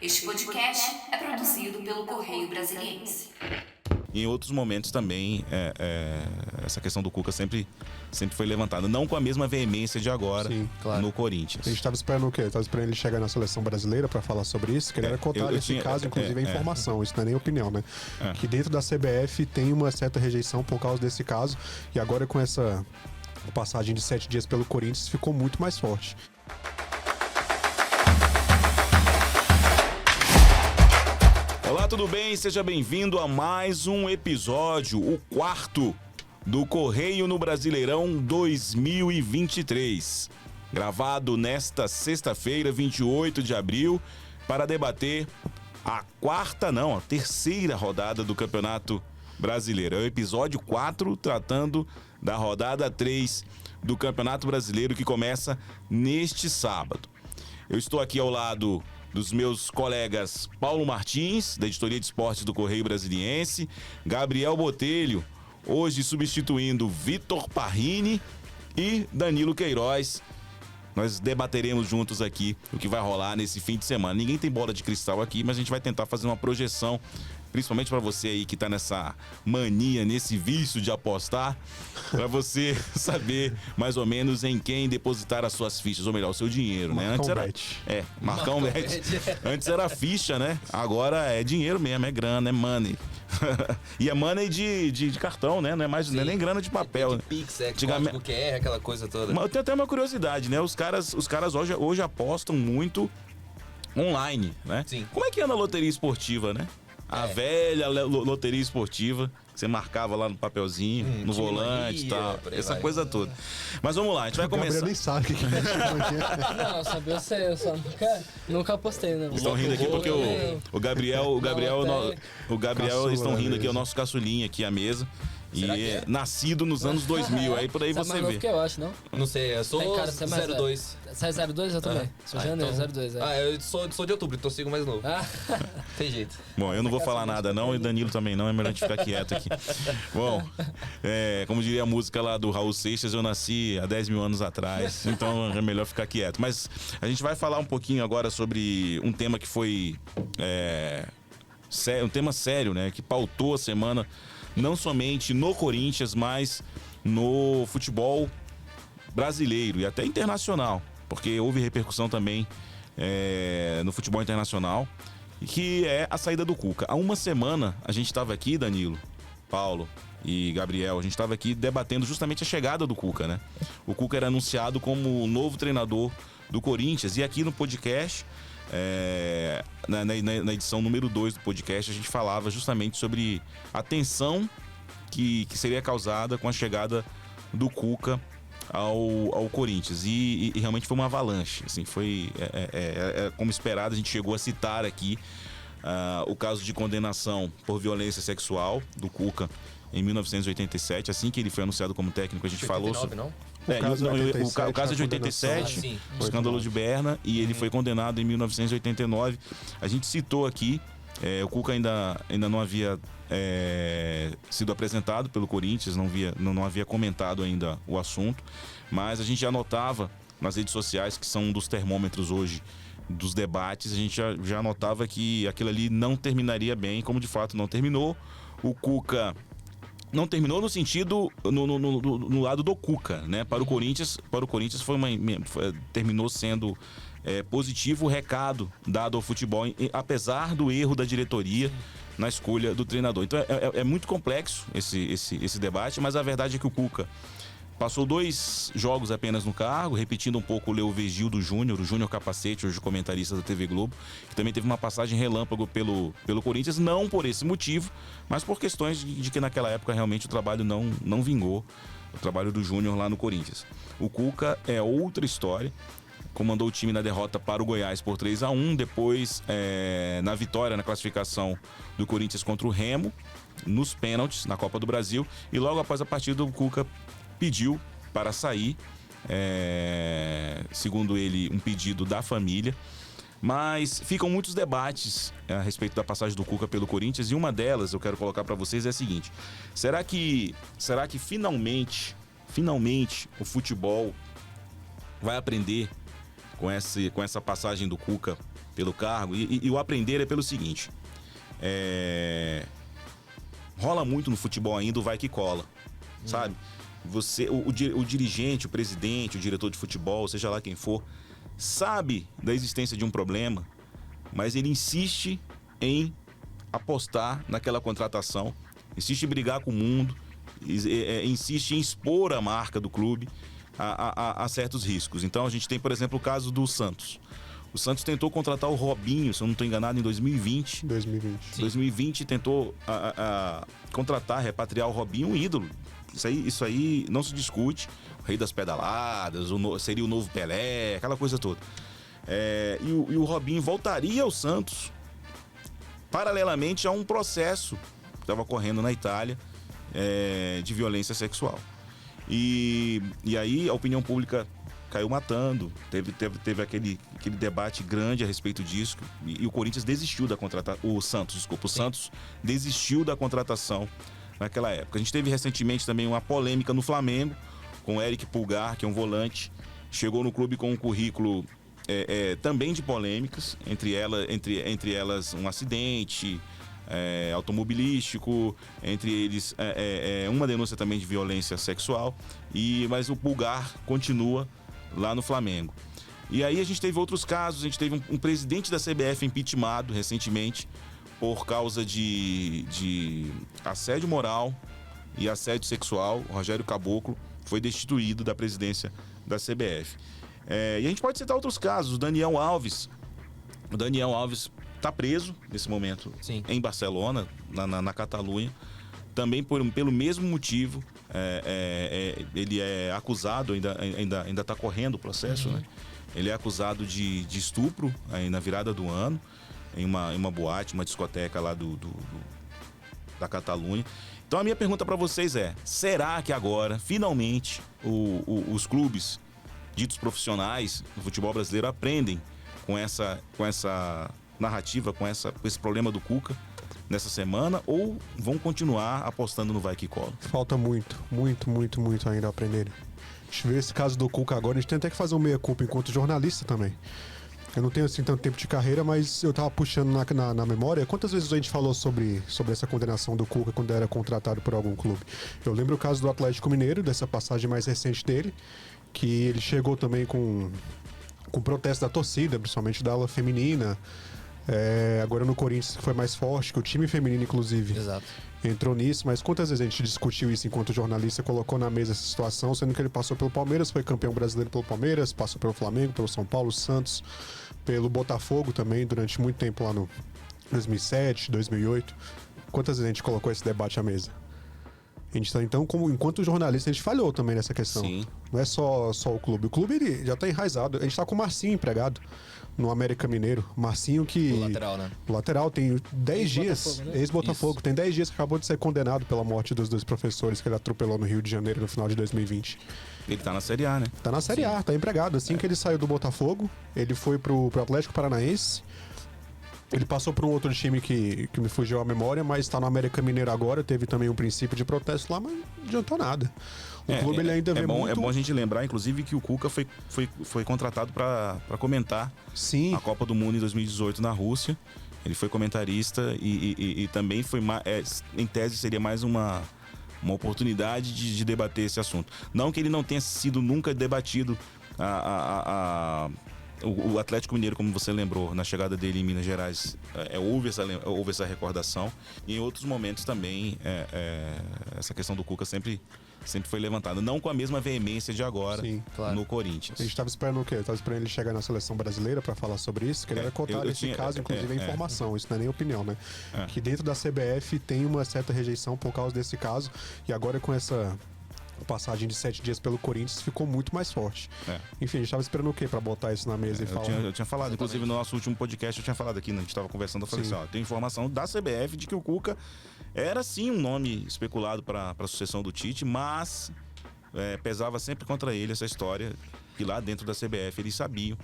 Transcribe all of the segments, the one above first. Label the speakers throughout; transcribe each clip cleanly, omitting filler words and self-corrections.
Speaker 1: Este podcast é produzido pelo Correio Brasiliense.
Speaker 2: Em outros momentos também, essa questão do Cuca sempre foi levantada. Não com a mesma veemência de agora.
Speaker 3: Sim, claro.
Speaker 2: No Corinthians.
Speaker 3: A gente estava esperando o quê? Estava esperando ele chegar na seleção brasileira para falar sobre isso. Queria contar nesse caso, inclusive, a informação. Isso não é nem opinião, né? Que dentro da CBF tem uma certa rejeição por causa desse caso. E agora com essa passagem de 7 dias pelo Corinthians ficou muito mais forte.
Speaker 2: Olá, tudo bem? Seja bem-vindo a mais um episódio, o 4º do Correio no Brasileirão 2023. Gravado nesta sexta-feira, 28 de abril, para debater a terceira rodada do Campeonato Brasileiro. É o episódio 4, tratando da rodada 3 do Campeonato Brasileiro, que começa neste sábado. Eu estou aqui ao lado dos meus colegas Paulo Martins, da Editoria de Esportes do Correio Brasiliense, Gabriel Botelho, hoje substituindo Vitor Parrini, e Danilo Queiroz. Nós debateremos juntos aqui o que vai rolar nesse fim de semana. Ninguém tem bola de cristal aqui, mas a gente vai tentar fazer uma projeção, principalmente para você aí que tá nessa mania, nesse vício de apostar, para você saber mais ou menos em quem depositar as suas fichas, ou melhor, o seu dinheiro, né? Antes era marcar um bet. Antes era ficha, né? Agora é dinheiro mesmo, é grana, é money. E é money de cartão, né? Não é mais, não é nem grana de papel.
Speaker 4: De Pix, código QR, aquela coisa toda.
Speaker 2: Mas eu tenho até uma curiosidade, né? Os caras hoje apostam muito online, né?
Speaker 4: Sim.
Speaker 2: Como é que é na loteria esportiva, né? A velha loteria esportiva, que você marcava lá no papelzinho, no volante e tal, essa coisa toda. Mas vamos lá, a gente vai começar.
Speaker 3: O Gabriel nem sabe o que é
Speaker 5: Não, eu sei, eu só nunca apostei, não.
Speaker 2: Estão rindo aqui porque o Gabriel estão rindo aqui, é o nosso caçulinha aqui à mesa. E é nascido nos anos 2000, aí por aí
Speaker 5: você
Speaker 2: você
Speaker 5: é mais novo
Speaker 2: vê.
Speaker 5: que eu acho, não?
Speaker 4: Não sei, eu sou 02.
Speaker 5: Você é 02? Eu também. Sou janeiro,
Speaker 4: então...
Speaker 5: 02.
Speaker 4: eu sou de outubro, então sigo mais novo. Tem jeito.
Speaker 2: Bom, eu não vou falar nada não, e Danilo também não, é melhor a gente ficar quieto aqui. Bom, como diria a música lá do Raul Seixas, eu nasci há 10 mil anos atrás, então é melhor ficar quieto. Mas a gente vai falar um pouquinho agora sobre um tema que foi um tema sério, né, que pautou a semana, não somente no Corinthians, mas no futebol brasileiro e até internacional, porque houve repercussão também no futebol internacional, que é a saída do Cuca. Há uma semana a gente estava aqui, Danilo, Paulo e Gabriel, a gente estava aqui debatendo justamente a chegada do Cuca, né? O Cuca era anunciado como o novo treinador do Corinthians, e aqui no podcast, na edição número 2 do podcast, a gente falava justamente sobre a tensão que seria causada com a chegada do Cuca ao Corinthians, e realmente foi uma avalanche, assim, foi como esperado. A gente chegou a citar aqui o caso de condenação por violência sexual do Cuca em 1987, assim que ele foi anunciado como técnico. A gente
Speaker 4: 89,
Speaker 2: falou sobre...
Speaker 4: não?
Speaker 2: O caso é de 87, o escândalo de Berna, e ele foi condenado em 1989. A gente citou aqui, o Cuca ainda não havia sido apresentado pelo Corinthians, não havia comentado ainda o assunto, mas a gente já notava nas redes sociais, que são um dos termômetros hoje dos debates, a gente já notava que aquilo ali não terminaria bem, como de fato não terminou. O Cuca não terminou no sentido, no lado do Cuca, né? Para o Corinthians terminou sendo positivo o recado dado ao futebol, apesar do erro da diretoria na escolha do treinador. Então é muito complexo esse debate, mas a verdade é que o Cuca passou 2 jogos apenas no cargo, repetindo um pouco o Leovigildo Júnior, o Júnior Capacete, hoje comentarista da TV Globo, que também teve uma passagem relâmpago pelo Corinthians, não por esse motivo, mas por questões de que naquela época realmente o trabalho não vingou, o trabalho do Júnior lá no Corinthians. O Cuca é outra história, comandou o time na derrota para o Goiás por 3-1, depois na vitória na classificação do Corinthians contra o Remo, nos pênaltis, na Copa do Brasil, e logo após a partida o Cuca pediu para sair, segundo ele, um pedido da família. Mas ficam muitos debates a respeito da passagem do Cuca pelo Corinthians, e uma delas eu quero colocar para vocês é a seguinte: será que finalmente o futebol vai aprender com essa passagem do Cuca pelo cargo. E o aprender é pelo seguinte: rola muito no futebol ainda o vai que cola, sabe? O dirigente, o presidente, o diretor de futebol, seja lá quem for, sabe da existência de um problema, mas ele insiste em apostar naquela contratação, insiste em brigar com o mundo, insiste em expor a marca do clube a certos riscos. Então a gente tem, por exemplo, o caso do Santos. O Santos tentou contratar o Robinho, se eu não estou enganado, em 2020. 2020 tentou contratar, repatriar o Robinho, um ídolo. Isso aí não se discute. O rei das pedaladas, seria o novo Pelé, aquela coisa toda. E o Robinho voltaria ao Santos paralelamente a um processo que estava correndo na Itália de violência sexual. E aí a opinião pública caiu matando, teve aquele debate grande a respeito disso, e o Corinthians desistiu da contratação. O Santos desistiu da contratação naquela época. A gente teve recentemente também uma polêmica no Flamengo, com o Eric Pulgar, que é um volante, chegou no clube com um currículo também de polêmicas, entre elas um acidente automobilístico, entre eles uma denúncia também de violência sexual, mas o Pulgar continua lá no Flamengo. E aí a gente teve outros casos, a gente teve um presidente da CBF impeachmentado recentemente por causa de assédio moral e assédio sexual. O Rogério Caboclo foi destituído da presidência da CBF. E a gente pode citar outros casos. O Daniel Alves está preso nesse momento. Sim. Em Barcelona, na Catalunha, também pelo mesmo motivo. Ele é acusado, ainda está correndo o processo, né? Ele é acusado de estupro aí na virada do ano, em uma boate, uma discoteca lá da Catalunha. Então a minha pergunta para vocês será que agora, finalmente, os clubes ditos profissionais do futebol brasileiro aprendem com essa narrativa, com esse problema do Cuca nessa semana, ou vão continuar apostando no vai que cola?
Speaker 3: Falta muito ainda aprenderem. A gente vê esse caso do Cuca agora, a gente tem até que fazer um meia-culpa enquanto jornalista também. Eu não tenho assim tanto tempo de carreira, mas eu tava puxando na memória quantas vezes a gente falou sobre essa condenação do Cuca quando era contratado por algum clube. Eu lembro o caso do Atlético Mineiro, dessa passagem mais recente dele, que ele chegou também com protesto da torcida, principalmente da ala feminina. Agora no Corinthians, que foi mais forte, que o time feminino, inclusive, entrou nisso. Mas quantas vezes a gente discutiu isso enquanto jornalista, colocou na mesa essa situação, sendo que ele passou pelo Palmeiras, foi campeão brasileiro pelo Palmeiras, passou pelo Flamengo, pelo São Paulo, Santos, pelo Botafogo também, durante muito tempo lá no 2007, 2008. Quantas vezes a gente colocou esse debate à mesa? A gente tá, então, enquanto jornalista, a gente falhou também nessa questão. Sim. Não é só o clube. O clube ele já está enraizado. A gente está com o Marcinho empregado no América Mineiro. Marcinho que... O lateral, né? O lateral tem 10 dias. Né? Ex-Botafogo. Tem 10 dias que acabou de ser condenado pela morte dos 2 professores que ele atropelou no Rio de Janeiro no final de 2020.
Speaker 2: Ele tá na Série A, né?
Speaker 3: Tá na Série A, tá empregado. Assim que ele saiu do Botafogo, ele foi pro Atlético Paranaense. Ele passou por um outro time que me fugiu a memória, mas está no América Mineiro agora. Teve também um princípio de protesto lá, mas não adiantou nada. O clube ele ainda vê muito... É bom a gente lembrar, inclusive, que o Cuca foi contratado para comentar a Copa do Mundo em 2018 na Rússia. Ele foi comentarista e também foi, em tese, seria mais uma oportunidade de debater esse assunto. Não que ele não tenha sido nunca debatido o Atlético Mineiro, como você lembrou, na chegada dele em Minas Gerais, houve essa recordação. E em outros momentos também essa questão do Cuca sempre foi levantada. Não com a mesma veemência de agora. Sim, claro. No Corinthians. A gente estava esperando o quê? Estava esperando ele chegar na seleção brasileira para falar sobre isso. Queria contar nesse caso, inclusive, a informação. Isso não é nem opinião, né? Que dentro da CBF tem uma certa rejeição por causa desse caso. E agora com essa passagem de 7 dias pelo Corinthians ficou muito mais forte. Enfim, a gente tava esperando o quê pra botar isso na mesa e falar? Eu tinha falado, inclusive no nosso último podcast eu tinha falado aqui, né? A gente tava conversando, eu falei assim, tem informação da CBF de que o Cuca era sim um nome especulado pra sucessão do Tite, mas pesava sempre contra ele essa história, que lá dentro da CBF eles sabiam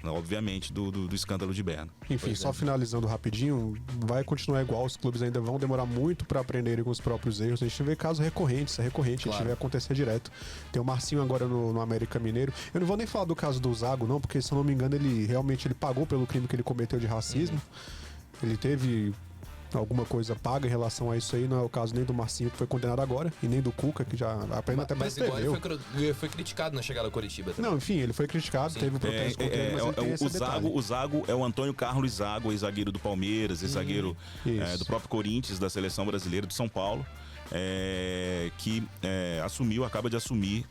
Speaker 2: obviamente, do escândalo de Berna.
Speaker 3: Enfim, só finalizando rapidinho, vai continuar igual, os clubes ainda vão demorar muito para aprenderem com os próprios erros. A gente vê casos recorrentes, recorrente, claro. A gente vê acontecer direto. Tem o Marcinho agora no América Mineiro. Eu não vou nem falar do caso do Zago, não, porque se eu não me engano, ele realmente pagou pelo crime que ele cometeu de racismo. Ele teve alguma coisa paga em relação a isso aí, não é o caso nem do Marcinho, que foi condenado agora, e nem do Cuca, que já a pena até prescreveu.
Speaker 4: Mas igual ele foi criticado na chegada ao Coritiba também.
Speaker 3: Não, enfim, ele foi criticado, teve protesto contra ele, mas ele tem esse detalhe.
Speaker 2: O Zago é o Antônio Carlos Zago, ex-zagueiro do Palmeiras, ex-zagueiro do próprio Corinthians, da Seleção Brasileira de São Paulo, que acaba de assumir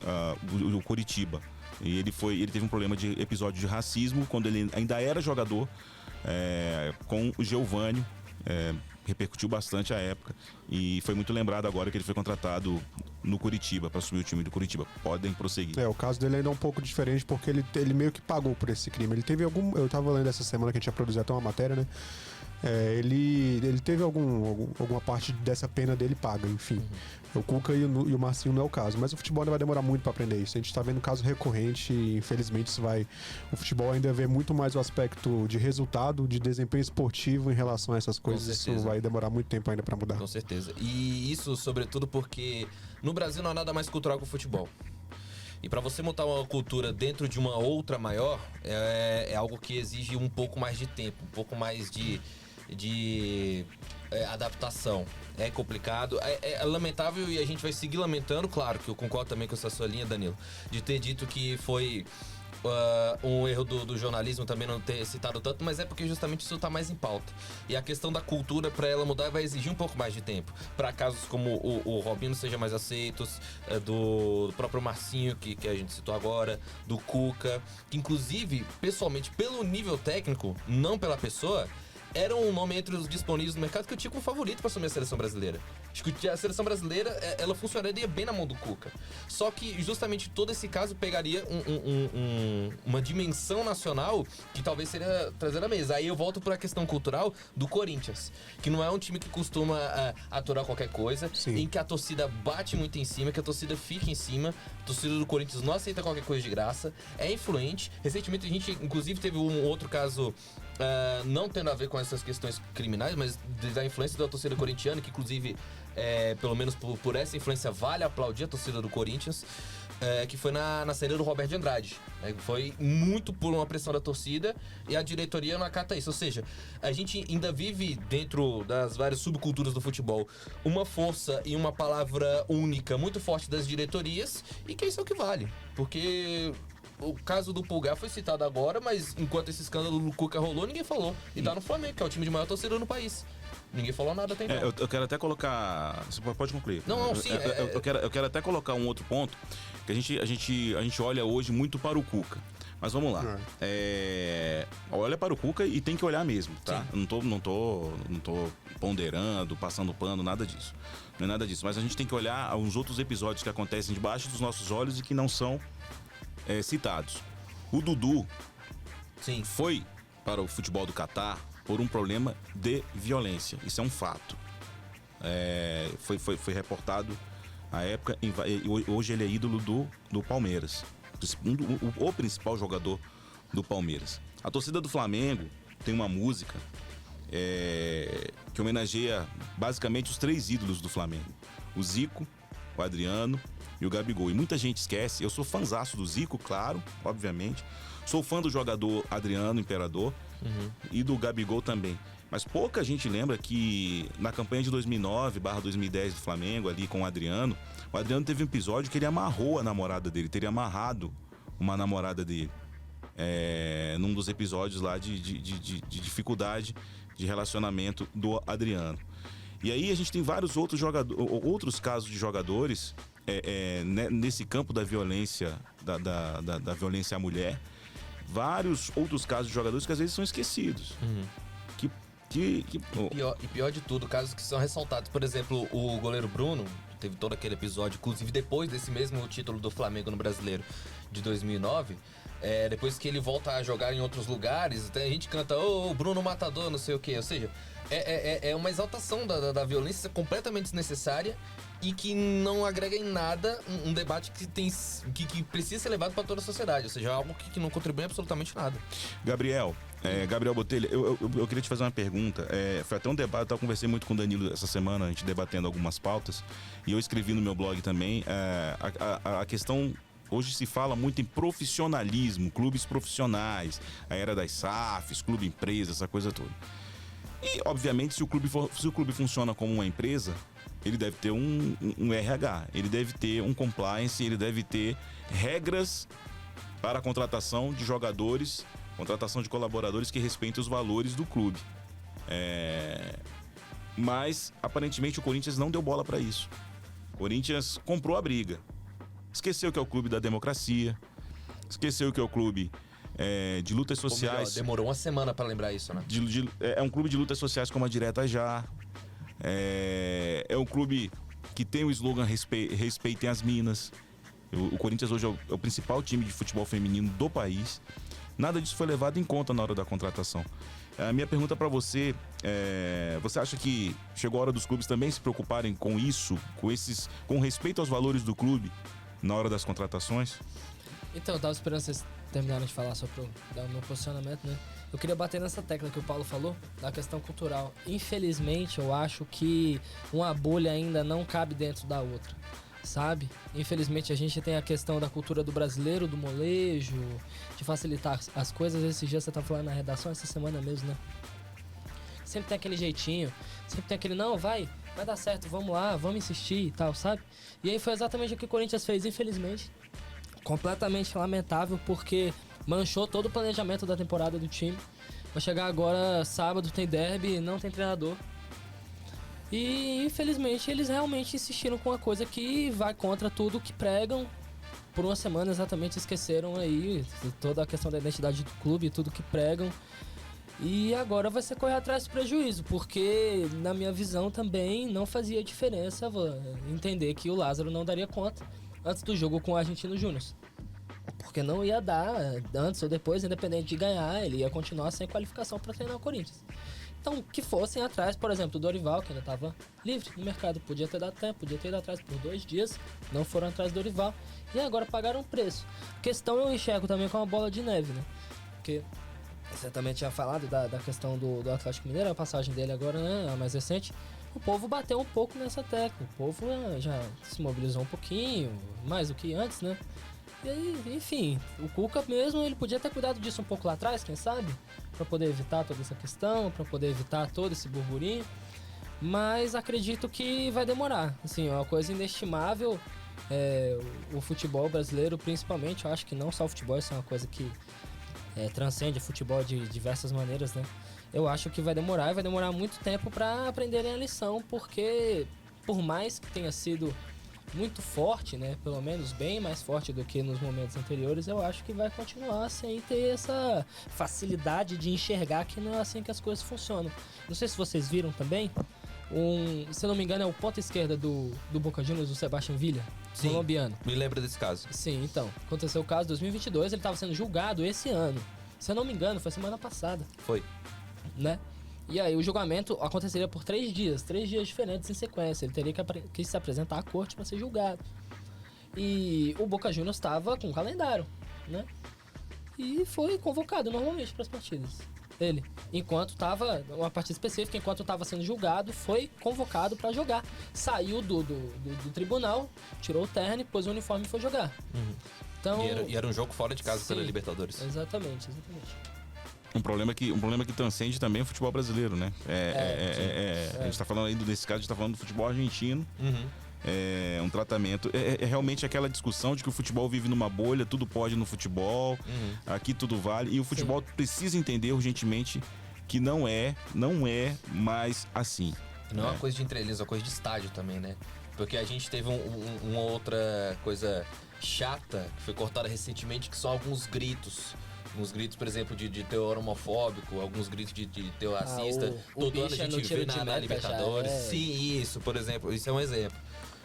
Speaker 2: o Coritiba. E ele teve um problema de episódio de racismo quando ele ainda era jogador com o Geovânio. Repercutiu bastante a época e foi muito lembrado agora que ele foi contratado no Curitiba para assumir o time do Curitiba. Podem prosseguir.
Speaker 3: O caso dele ainda é um pouco diferente porque ele meio que pagou por esse crime. Ele teve eu tava lendo essa semana que a gente ia produzir até uma matéria, né? Ele teve alguma parte dessa pena dele paga, enfim. O Cuca e o Marcinho não é o caso, mas o futebol ainda vai demorar muito para aprender isso. A gente tá vendo caso recorrente e infelizmente o futebol ainda vê muito mais o aspecto de resultado, de desempenho esportivo em relação a essas coisas. Isso vai demorar muito tempo ainda para mudar.
Speaker 4: Com certeza. E isso, sobretudo, porque no Brasil não há nada mais cultural que o futebol. E para você montar uma cultura dentro de uma outra maior, é algo que exige um pouco mais de tempo, um pouco mais de adaptação. É complicado, é lamentável e a gente vai seguir lamentando, claro que eu concordo também com essa sua linha, Danilo, de ter dito que foi um erro do jornalismo também não ter citado tanto, mas é porque justamente isso tá mais em pauta. E a questão da cultura, para ela mudar, vai exigir um pouco mais de tempo. Para casos como o Robinho seja mais aceitos, do próprio Marcinho, que a gente citou agora, do Cuca, que inclusive, pessoalmente, pelo nível técnico, não pela pessoa, era um nome entre os disponíveis no mercado que eu tinha como favorito para assumir a seleção brasileira. Acho que a seleção brasileira, ela funcionaria bem na mão do Cuca. Só que justamente todo esse caso pegaria uma dimensão nacional que talvez seria trazer à mesa. Aí eu volto para a questão cultural do Corinthians, que não é um time que costuma aturar qualquer coisa, em que a torcida bate muito em cima, que a torcida fica em cima. A torcida do Corinthians não aceita qualquer coisa de graça, é influente. Recentemente a gente, inclusive, teve um outro caso, não tendo a ver com essas questões criminais, mas da influência da torcida corintiana, que inclusive, pelo menos por essa influência, vale aplaudir a torcida do Corinthians, que foi na saída do Roberto de Andrade. Foi muito por uma pressão da torcida e a diretoria não acata isso. Ou seja, a gente ainda vive dentro das várias subculturas do futebol uma força e uma palavra única muito forte das diretorias, e que isso é o que vale. Porque o caso do Pulgar foi citado agora, mas enquanto esse escândalo do Cuca rolou, ninguém falou. E tá no Flamengo, que é o time de maior torcida no país. Ninguém falou nada até então.
Speaker 2: Eu quero até colocar... Você pode concluir.
Speaker 4: Não, sim.
Speaker 2: Eu quero até colocar um outro ponto, que a gente olha hoje muito para o Cuca. Mas vamos lá. Olha para o Cuca e tem que olhar mesmo, tá? Não tô ponderando, passando pano, nada disso. Não é nada disso. Mas a gente tem que olhar os outros episódios que acontecem debaixo dos nossos olhos e que não são citados. O Dudu foi para o futebol do Catar por um problema de violência. Isso é um fato. Foi reportado à época. Hoje ele é ídolo do Palmeiras. O principal jogador do Palmeiras. A torcida do Flamengo tem uma música que homenageia basicamente os 3 ídolos do Flamengo: o Zico, o Adriano e o Gabigol. E muita gente esquece. Eu sou fãzaço do Zico, claro, obviamente. Sou fã do jogador Adriano Imperador e do Gabigol também. Mas pouca gente lembra que na campanha de 2009/2010 do Flamengo, ali com o Adriano teve um episódio que ele amarrou a namorada dele, teria amarrado uma namorada dele. Num dos episódios lá de dificuldade de relacionamento do Adriano. E aí a gente tem vários outros casos de jogadores nesse campo da violência, da violência à mulher. Vários outros casos de jogadores que às vezes são esquecidos. E
Speaker 4: pior de tudo, casos que são ressaltados. Por exemplo, o goleiro Bruno teve todo aquele episódio, inclusive depois desse mesmo título do Flamengo no Brasileiro de 2009. depois que ele volta a jogar em outros lugares, a gente canta, ô, Bruno Matador, não sei o quê. Ou seja, é uma exaltação da violência completamente desnecessária e que não agrega em nada um debate que precisa ser levado para toda a sociedade. Ou seja, algo que não contribui absolutamente nada.
Speaker 2: Gabriel Botelho, eu queria te fazer uma pergunta. Foi até um debate, eu conversei muito com o Danilo essa semana, a gente debatendo algumas pautas, e eu escrevi no meu blog também a questão. Hoje se fala muito em profissionalismo, clubes profissionais, a era das SAFs, clube empresa, essa coisa toda. E, obviamente, se o clube funciona como uma empresa, ele deve ter um RH, ele deve ter um compliance, ele deve ter regras para a contratação de jogadores, contratação de colaboradores que respeitem os valores do clube. Mas, aparentemente, o Corinthians não deu bola para isso. O Corinthians comprou a briga. Esqueceu que é o clube da democracia, esqueceu que é o clube de lutas sociais.
Speaker 4: Melhor, demorou uma semana para lembrar isso, né?
Speaker 2: É um clube de lutas sociais como a Direta Já. É um clube que tem o slogan Respeitem as Minas. O Corinthians hoje é o principal time de futebol feminino do país. Nada disso foi levado em conta na hora da contratação. A minha pergunta para você você acha que chegou a hora dos clubes também se preocuparem com isso, com respeito aos valores do clube na hora das contratações?
Speaker 5: Então, eu tava esperando vocês terminarem de falar só pra eu dar o meu posicionamento, né? Eu queria bater nessa tecla que o Paulo falou, da questão cultural. Infelizmente, eu acho que uma bolha ainda não cabe dentro da outra, sabe? Infelizmente, a gente tem a questão da cultura do brasileiro, do molejo, de facilitar as coisas. Esse dia você tá falando na redação, essa semana mesmo, né? Sempre tem aquele jeitinho, sempre tem aquele, não, vai dar certo, vamos lá, vamos insistir e tal, sabe? E aí foi exatamente o que o Corinthians fez, infelizmente. Completamente lamentável, porque manchou todo o planejamento da temporada do time. Vai chegar agora, sábado, tem derby, não tem treinador. E, infelizmente, eles realmente insistiram com uma coisa que vai contra tudo que pregam. Por uma semana, exatamente, esqueceram aí toda a questão da identidade do clube, tudo que pregam. E agora vai ser correr atrás do prejuízo, porque, na minha visão, também não fazia diferença entender que o Lázaro não daria conta antes do jogo com o Argentino Júnior. Porque não ia dar, antes ou depois, independente de ganhar, ele ia continuar sem qualificação para treinar o Corinthians. Então, que fossem atrás, por exemplo, do Dorival, que ainda estava livre no mercado. Podia ter dado tempo, podia ter ido atrás por 2 dias, não foram atrás do Dorival. E agora pagaram o preço. A questão eu enxergo também com uma bola de neve, né? Porque você também tinha falado da questão do Atlético Mineiro, a passagem dele agora, né, a mais recente. O povo bateu um pouco nessa tecla. O povo já se mobilizou um pouquinho, mais do que antes, né? E aí, enfim, o Cuca mesmo, ele podia ter cuidado disso um pouco lá atrás, quem sabe? Pra poder evitar toda essa questão, pra poder evitar todo esse burburinho. Mas acredito que vai demorar. Assim, é uma coisa inestimável. O futebol brasileiro, principalmente, eu acho que não só o futebol, isso é uma coisa que transcende o futebol de diversas maneiras, né? Eu acho que vai demorar, e vai demorar muito tempo para aprenderem a lição, porque por mais que tenha sido muito forte, né, pelo menos bem mais forte do que nos momentos anteriores, eu acho que vai continuar sem ter essa facilidade de enxergar que não é assim que as coisas funcionam. Não sei se vocês viram também, se eu não me engano é o ponta esquerda do Boca Juniors, o Sebastián Villa, colombiano.
Speaker 4: Me lembra desse caso.
Speaker 5: Sim, então, aconteceu o caso em 2022, ele estava sendo julgado esse ano. Se eu não me engano, foi semana passada.
Speaker 4: Foi.
Speaker 5: Né? E aí o julgamento aconteceria por 3 dias diferentes em sequência. Ele teria que se apresentar à corte para ser julgado. E o Boca Juniors estava com um calendário, né? E foi convocado normalmente para as partidas. Ele, enquanto estava, uma partida específica, enquanto estava sendo julgado, foi convocado para jogar. Saiu do tribunal, tirou o terno, pôs o uniforme e foi jogar.
Speaker 4: Uhum.
Speaker 5: Então,
Speaker 4: e era um jogo fora de casa pela Libertadores.
Speaker 5: Exatamente.
Speaker 2: Um problema que transcende também o futebol brasileiro, né? A gente tá falando aí desse caso, a gente tá falando do futebol argentino.
Speaker 4: Uhum.
Speaker 2: Um tratamento. É realmente aquela discussão de que o futebol vive numa bolha, tudo pode no futebol, aqui tudo vale. E o futebol precisa entender urgentemente que não é mais assim.
Speaker 4: Não é uma coisa de entrelinhas, é uma coisa de estádio também, né? Porque a gente teve uma outra coisa chata que foi cortada recentemente, que são alguns gritos. Alguns gritos, por exemplo, de teor homofóbico, alguns gritos de teor racista. Todo ano a gente vê na Libertadores. Sim, isso, por exemplo, isso é um exemplo.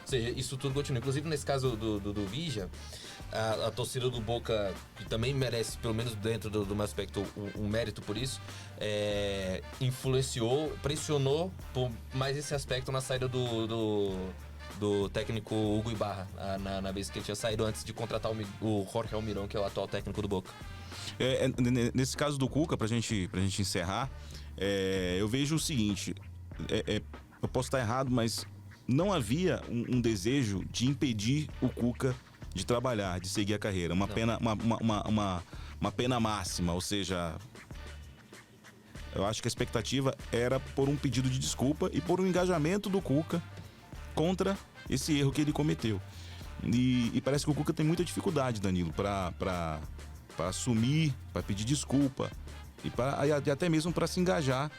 Speaker 4: Ou seja, isso tudo continua. Inclusive, nesse caso do Vija, a torcida do Boca, que também merece, pelo menos dentro do meu aspecto, um mérito por isso, influenciou, pressionou por mais esse aspecto na saída do técnico Hugo Ibarra, na vez que ele tinha saído antes de contratar o Jorge Almirón, que é o atual técnico do Boca.
Speaker 2: Nesse caso do Cuca, pra gente encerrar, eu vejo o seguinte, eu posso estar errado, mas não havia um desejo de impedir o Cuca de trabalhar, de seguir a carreira. Uma pena máxima, ou seja, eu acho que a expectativa era por um pedido de desculpa e por um engajamento do Cuca contra esse erro que ele cometeu. E parece que o Cuca tem muita dificuldade, Danilo, para assumir, para pedir desculpa e até mesmo para se engajar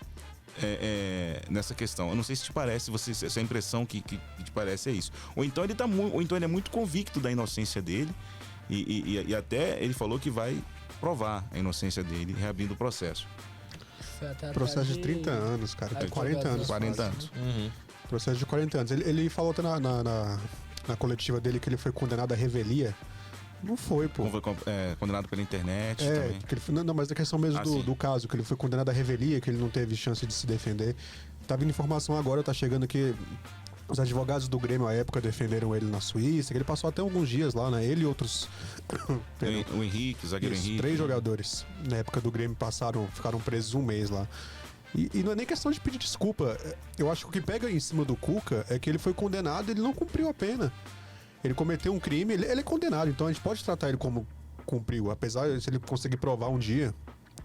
Speaker 2: nessa questão. Eu não sei se te parece, essa impressão que te parece é isso. Ou então ele é muito convicto da inocência dele e até ele falou que vai provar a inocência dele, reabrindo o processo.
Speaker 3: Processo de 30 anos, cara. Tem 40 anos.
Speaker 2: 40 anos.
Speaker 4: Uhum.
Speaker 3: Processo de 40 anos. Ele falou até na coletiva dele que ele foi condenado à revelia. Não foi, pô.
Speaker 2: Foi condenado pela internet também.
Speaker 3: Porque não, mas a questão mesmo do caso, que ele foi condenado à revelia, que ele não teve chance de se defender. Tá vindo informação agora, tá chegando que os advogados do Grêmio à época defenderam ele na Suíça, que ele passou até alguns dias lá, né? Ele e outros...
Speaker 2: o Henrique, o zagueiro Henrique.
Speaker 3: 3 jogadores na época do Grêmio ficaram presos um mês lá. E não é nem questão de pedir desculpa. Eu acho que o que pega em cima do Cuca é que ele foi condenado e ele não cumpriu a pena. Ele cometeu um crime, ele é condenado, então a gente pode tratar ele como cumpriu, apesar de se ele conseguir provar um dia.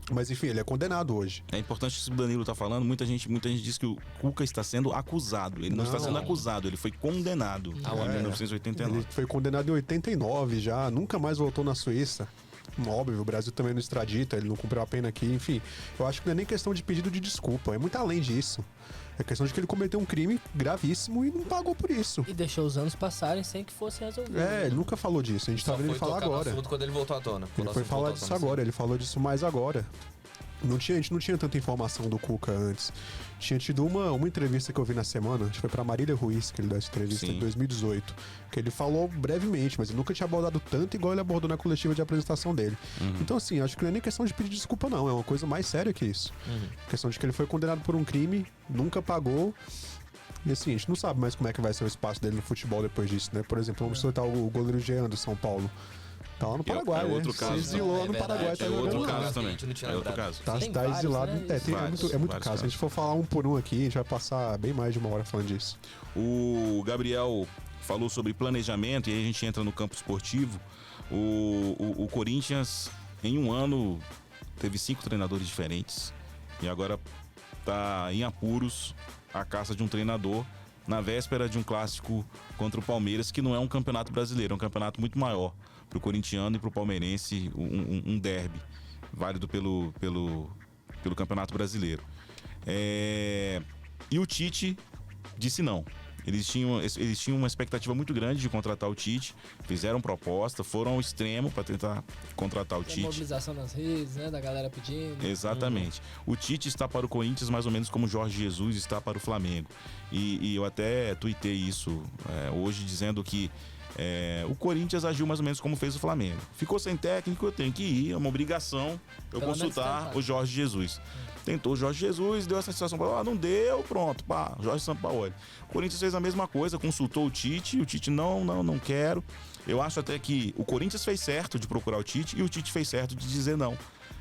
Speaker 3: Mas enfim, ele é condenado hoje.
Speaker 2: É importante isso que o Danilo tá falando. Muita gente diz que o Cuca está sendo acusado. Ele não está sendo acusado, ele foi condenado em 1989.
Speaker 3: Ele foi condenado em 89 já, nunca mais voltou na Suíça. Óbvio, o Brasil também não extradita, ele não cumpriu a pena aqui, enfim. Eu acho que não é nem questão de pedido de desculpa, é muito além disso. É questão de que ele cometeu um crime gravíssimo e não pagou por isso.
Speaker 5: E deixou os anos passarem sem que fosse resolvido.
Speaker 3: Ele nunca falou disso, a gente tá vendo ele falar agora.
Speaker 4: Quando ele voltou à tona.
Speaker 3: Ele foi falar disso agora, ele falou disso mais agora. A gente não tinha tanta informação do Cuca antes. Tinha tido uma entrevista que eu vi na semana, acho que foi pra Marília Ruiz, que ele deu essa entrevista em 2018, que ele falou brevemente, mas ele nunca tinha abordado tanto igual ele abordou na coletiva de apresentação dele. Então, assim, acho que não é nem questão de pedir desculpa, não. É uma coisa mais séria que isso. Questão de que ele foi condenado por um crime, nunca pagou. E assim, a gente não sabe mais como é que vai ser o espaço dele no futebol depois disso, né? Por exemplo, vamos citar o goleiro Jean do São Paulo. Tá lá no Paraguai, né?
Speaker 2: Outro caso.
Speaker 3: Se exilou no Paraguai, tá jogando
Speaker 2: outro
Speaker 3: lá.
Speaker 2: caso também. É outro caso.
Speaker 3: Tá
Speaker 5: vários,
Speaker 3: exilado.
Speaker 5: né?
Speaker 3: É muito caso. Se a gente for falar um por um aqui, a gente vai passar bem mais de uma hora falando disso.
Speaker 2: O Gabriel falou sobre planejamento e aí a gente entra no campo esportivo. O Corinthians, em um ano, teve 5 treinadores diferentes. E agora tá em apuros a caça de um treinador na véspera de um clássico contra o Palmeiras, que não é um campeonato brasileiro, é um campeonato muito maior. Pro corintiano e pro palmeirense, um derby válido pelo Campeonato Brasileiro. E o Tite disse não. Eles tinham uma expectativa muito grande de contratar o Tite, fizeram proposta, foram ao extremo para tentar contratar o Tite.
Speaker 5: Mobilização nas redes, né, da galera pedindo.
Speaker 2: Exatamente. O Tite está para o Corinthians mais ou menos como o Jorge Jesus está para o Flamengo. E eu até tuitei isso hoje, dizendo que o Corinthians agiu mais ou menos como fez o Flamengo. Ficou sem técnico, eu tenho que ir, é uma obrigação eu consultar o Jorge Jesus. Tentou o Jorge Jesus, deu essa sensação, não deu, pronto, pá, Jorge Sampaoli. O Corinthians fez a mesma coisa, consultou o Tite não quero. Eu acho até que o Corinthians fez certo de procurar o Tite e o Tite fez certo de dizer não.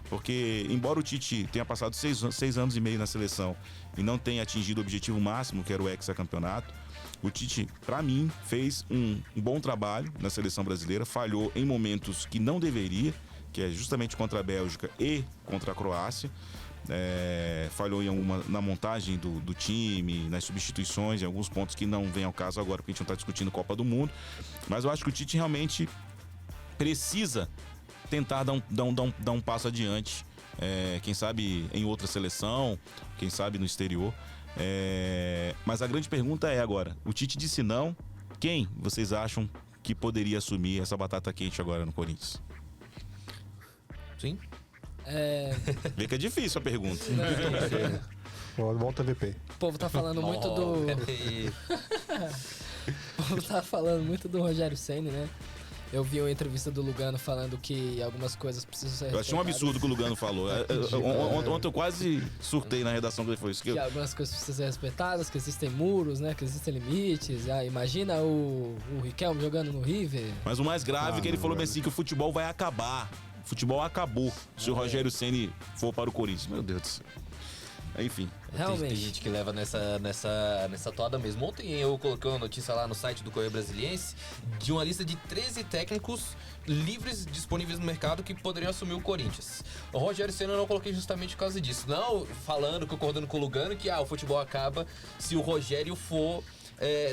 Speaker 2: Porque, embora o Tite tenha passado 6 anos e meio na seleção e não tenha atingido o objetivo máximo, que era o hexacampeonato, o Tite, para mim, fez um bom trabalho na seleção brasileira, falhou em momentos que não deveria, que é justamente contra a Bélgica e contra a Croácia. Falhou na montagem do time, nas substituições, em alguns pontos que não vem ao caso agora, porque a gente não está discutindo Copa do Mundo. Mas eu acho que o Tite realmente precisa tentar dar um passo adiante, quem sabe em outra seleção, quem sabe no exterior. Mas a grande pergunta é agora, o Tite disse não, quem vocês acham que poderia assumir essa batata quente agora no Corinthians?
Speaker 4: Sim.
Speaker 2: Vê que é difícil a pergunta.
Speaker 3: Volta VP.
Speaker 5: O povo tá falando muito do... O povo tá falando muito do Rogério Ceni, né? Eu vi uma entrevista do Lugano falando que algumas coisas precisam ser
Speaker 2: Eu achei um absurdo o que o Lugano falou. Ontem eu quase surtei na redação que ele foi isso.
Speaker 5: Que algumas coisas precisam ser respeitadas, que existem muros, né? Que existem limites. Imagina o Riquelme jogando no River.
Speaker 2: Mas o mais grave é que ele falou bem assim, que o futebol vai acabar. O futebol acabou se o Rogério Ceni for para o Corinthians. Meu Deus do céu. Enfim.
Speaker 5: Realmente.
Speaker 4: Tem gente que leva nessa toada mesmo. Ontem eu coloquei uma notícia lá no site do Correio Brasiliense de uma lista de 13 técnicos livres disponíveis no mercado que poderiam assumir o Corinthians. O Rogério Ceni eu não coloquei justamente por causa disso. Não falando, concordando com o Lugano, que o futebol acaba se o Rogério for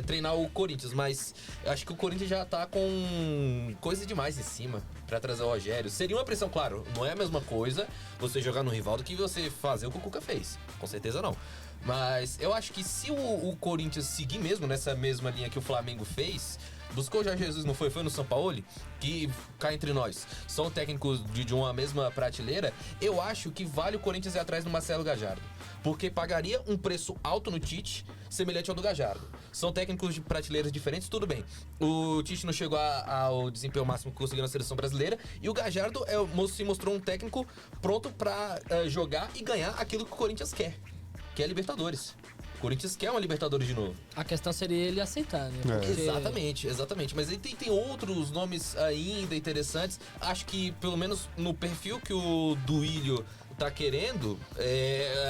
Speaker 4: treinar o Corinthians, mas eu acho que o Corinthians já tá com coisa demais em cima pra trazer o Rogério. Seria uma pressão, claro, não é a mesma coisa você jogar no rival do que você fazer o que o Cuca fez. Com certeza não. Mas eu acho que se o Corinthians seguir mesmo nessa mesma linha que o Flamengo fez, buscou o Jorge Jesus, não foi no São Paulo, que cá entre nós são técnicos de uma mesma prateleira, eu acho que vale o Corinthians ir atrás do Marcelo Gallardo. Porque pagaria um preço alto no Tite, semelhante ao do Gallardo. São técnicos de prateleiras diferentes, tudo bem. O Tite não chegou ao desempenho máximo que conseguiu na seleção brasileira, e o Gallardo se mostrou um técnico pronto pra jogar e ganhar aquilo que o Corinthians quer, que é Libertadores. O Corinthians quer uma Libertadores de novo.
Speaker 5: A questão seria ele aceitar, né?
Speaker 4: Porque... Exatamente. Mas aí tem outros nomes ainda interessantes. Acho que, pelo menos no perfil que o Duílio tá querendo,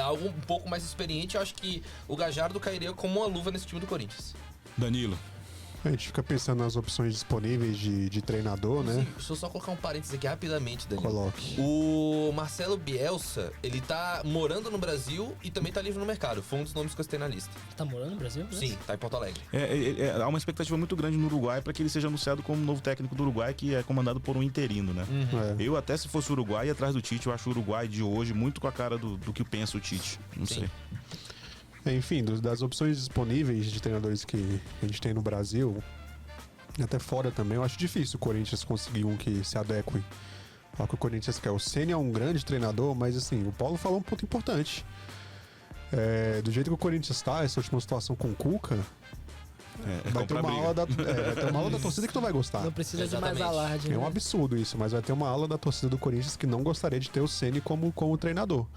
Speaker 4: algo um pouco mais experiente, eu acho que o Gallardo cairia como uma luva nesse time do Corinthians.
Speaker 2: Danilo.
Speaker 3: A gente fica pensando nas opções disponíveis de treinador, né?
Speaker 4: Sim, deixa eu só colocar um parênteses aqui rapidamente, Danilo.
Speaker 3: Coloque.
Speaker 4: O Marcelo Bielsa, ele tá morando no Brasil e também tá livre no mercado. Foi um dos nomes que eu citei na lista.
Speaker 5: Tá morando no Brasil?
Speaker 4: Sim, tá em Porto Alegre.
Speaker 2: Há uma expectativa muito grande no Uruguai para que ele seja anunciado como novo técnico do Uruguai, que é comandado por um interino, né? Eu até se fosse o Uruguai, atrás do Tite, eu acho o Uruguai de hoje muito com a cara do que pensa o Tite. Não sei.
Speaker 3: Enfim, das opções disponíveis de treinadores que a gente tem no Brasil, até fora também, eu acho difícil o Corinthians conseguir um que se adeque ao que o Corinthians quer. O Ceni é um grande treinador, mas assim, o Paulo falou um ponto importante. Do jeito que o Corinthians está, essa última situação com o Cuca, vai ter uma ala da torcida que não vai gostar.
Speaker 5: Não precisa de mais alarde.
Speaker 3: É um absurdo isso, mas vai ter uma ala da torcida do Corinthians que não gostaria de ter o Ceni como treinador.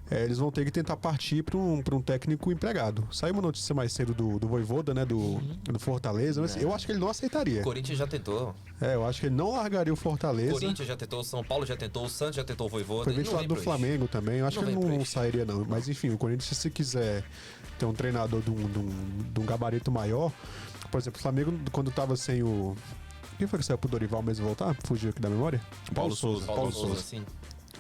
Speaker 3: Eles vão ter que tentar partir para um técnico empregado. Saiu uma notícia mais cedo do Vojvoda, né? Do Fortaleza, mas eu acho que ele não aceitaria.
Speaker 4: O Corinthians já tentou.
Speaker 3: Eu acho que ele não largaria o Fortaleza.
Speaker 4: O Corinthians já tentou, o São Paulo já tentou, o Santos já tentou o Vojvoda.
Speaker 3: Foi ventilado do Flamengo também. Eu acho que ele não sairia, não. Mas enfim, o Corinthians, se quiser ter um treinador de um gabarito maior, por exemplo, o Flamengo, quando tava sem o... Quem foi que saiu pro Dorival mesmo voltar? Fugiu aqui da memória?
Speaker 2: Paulo Souza.
Speaker 4: Paulo Souza, sim.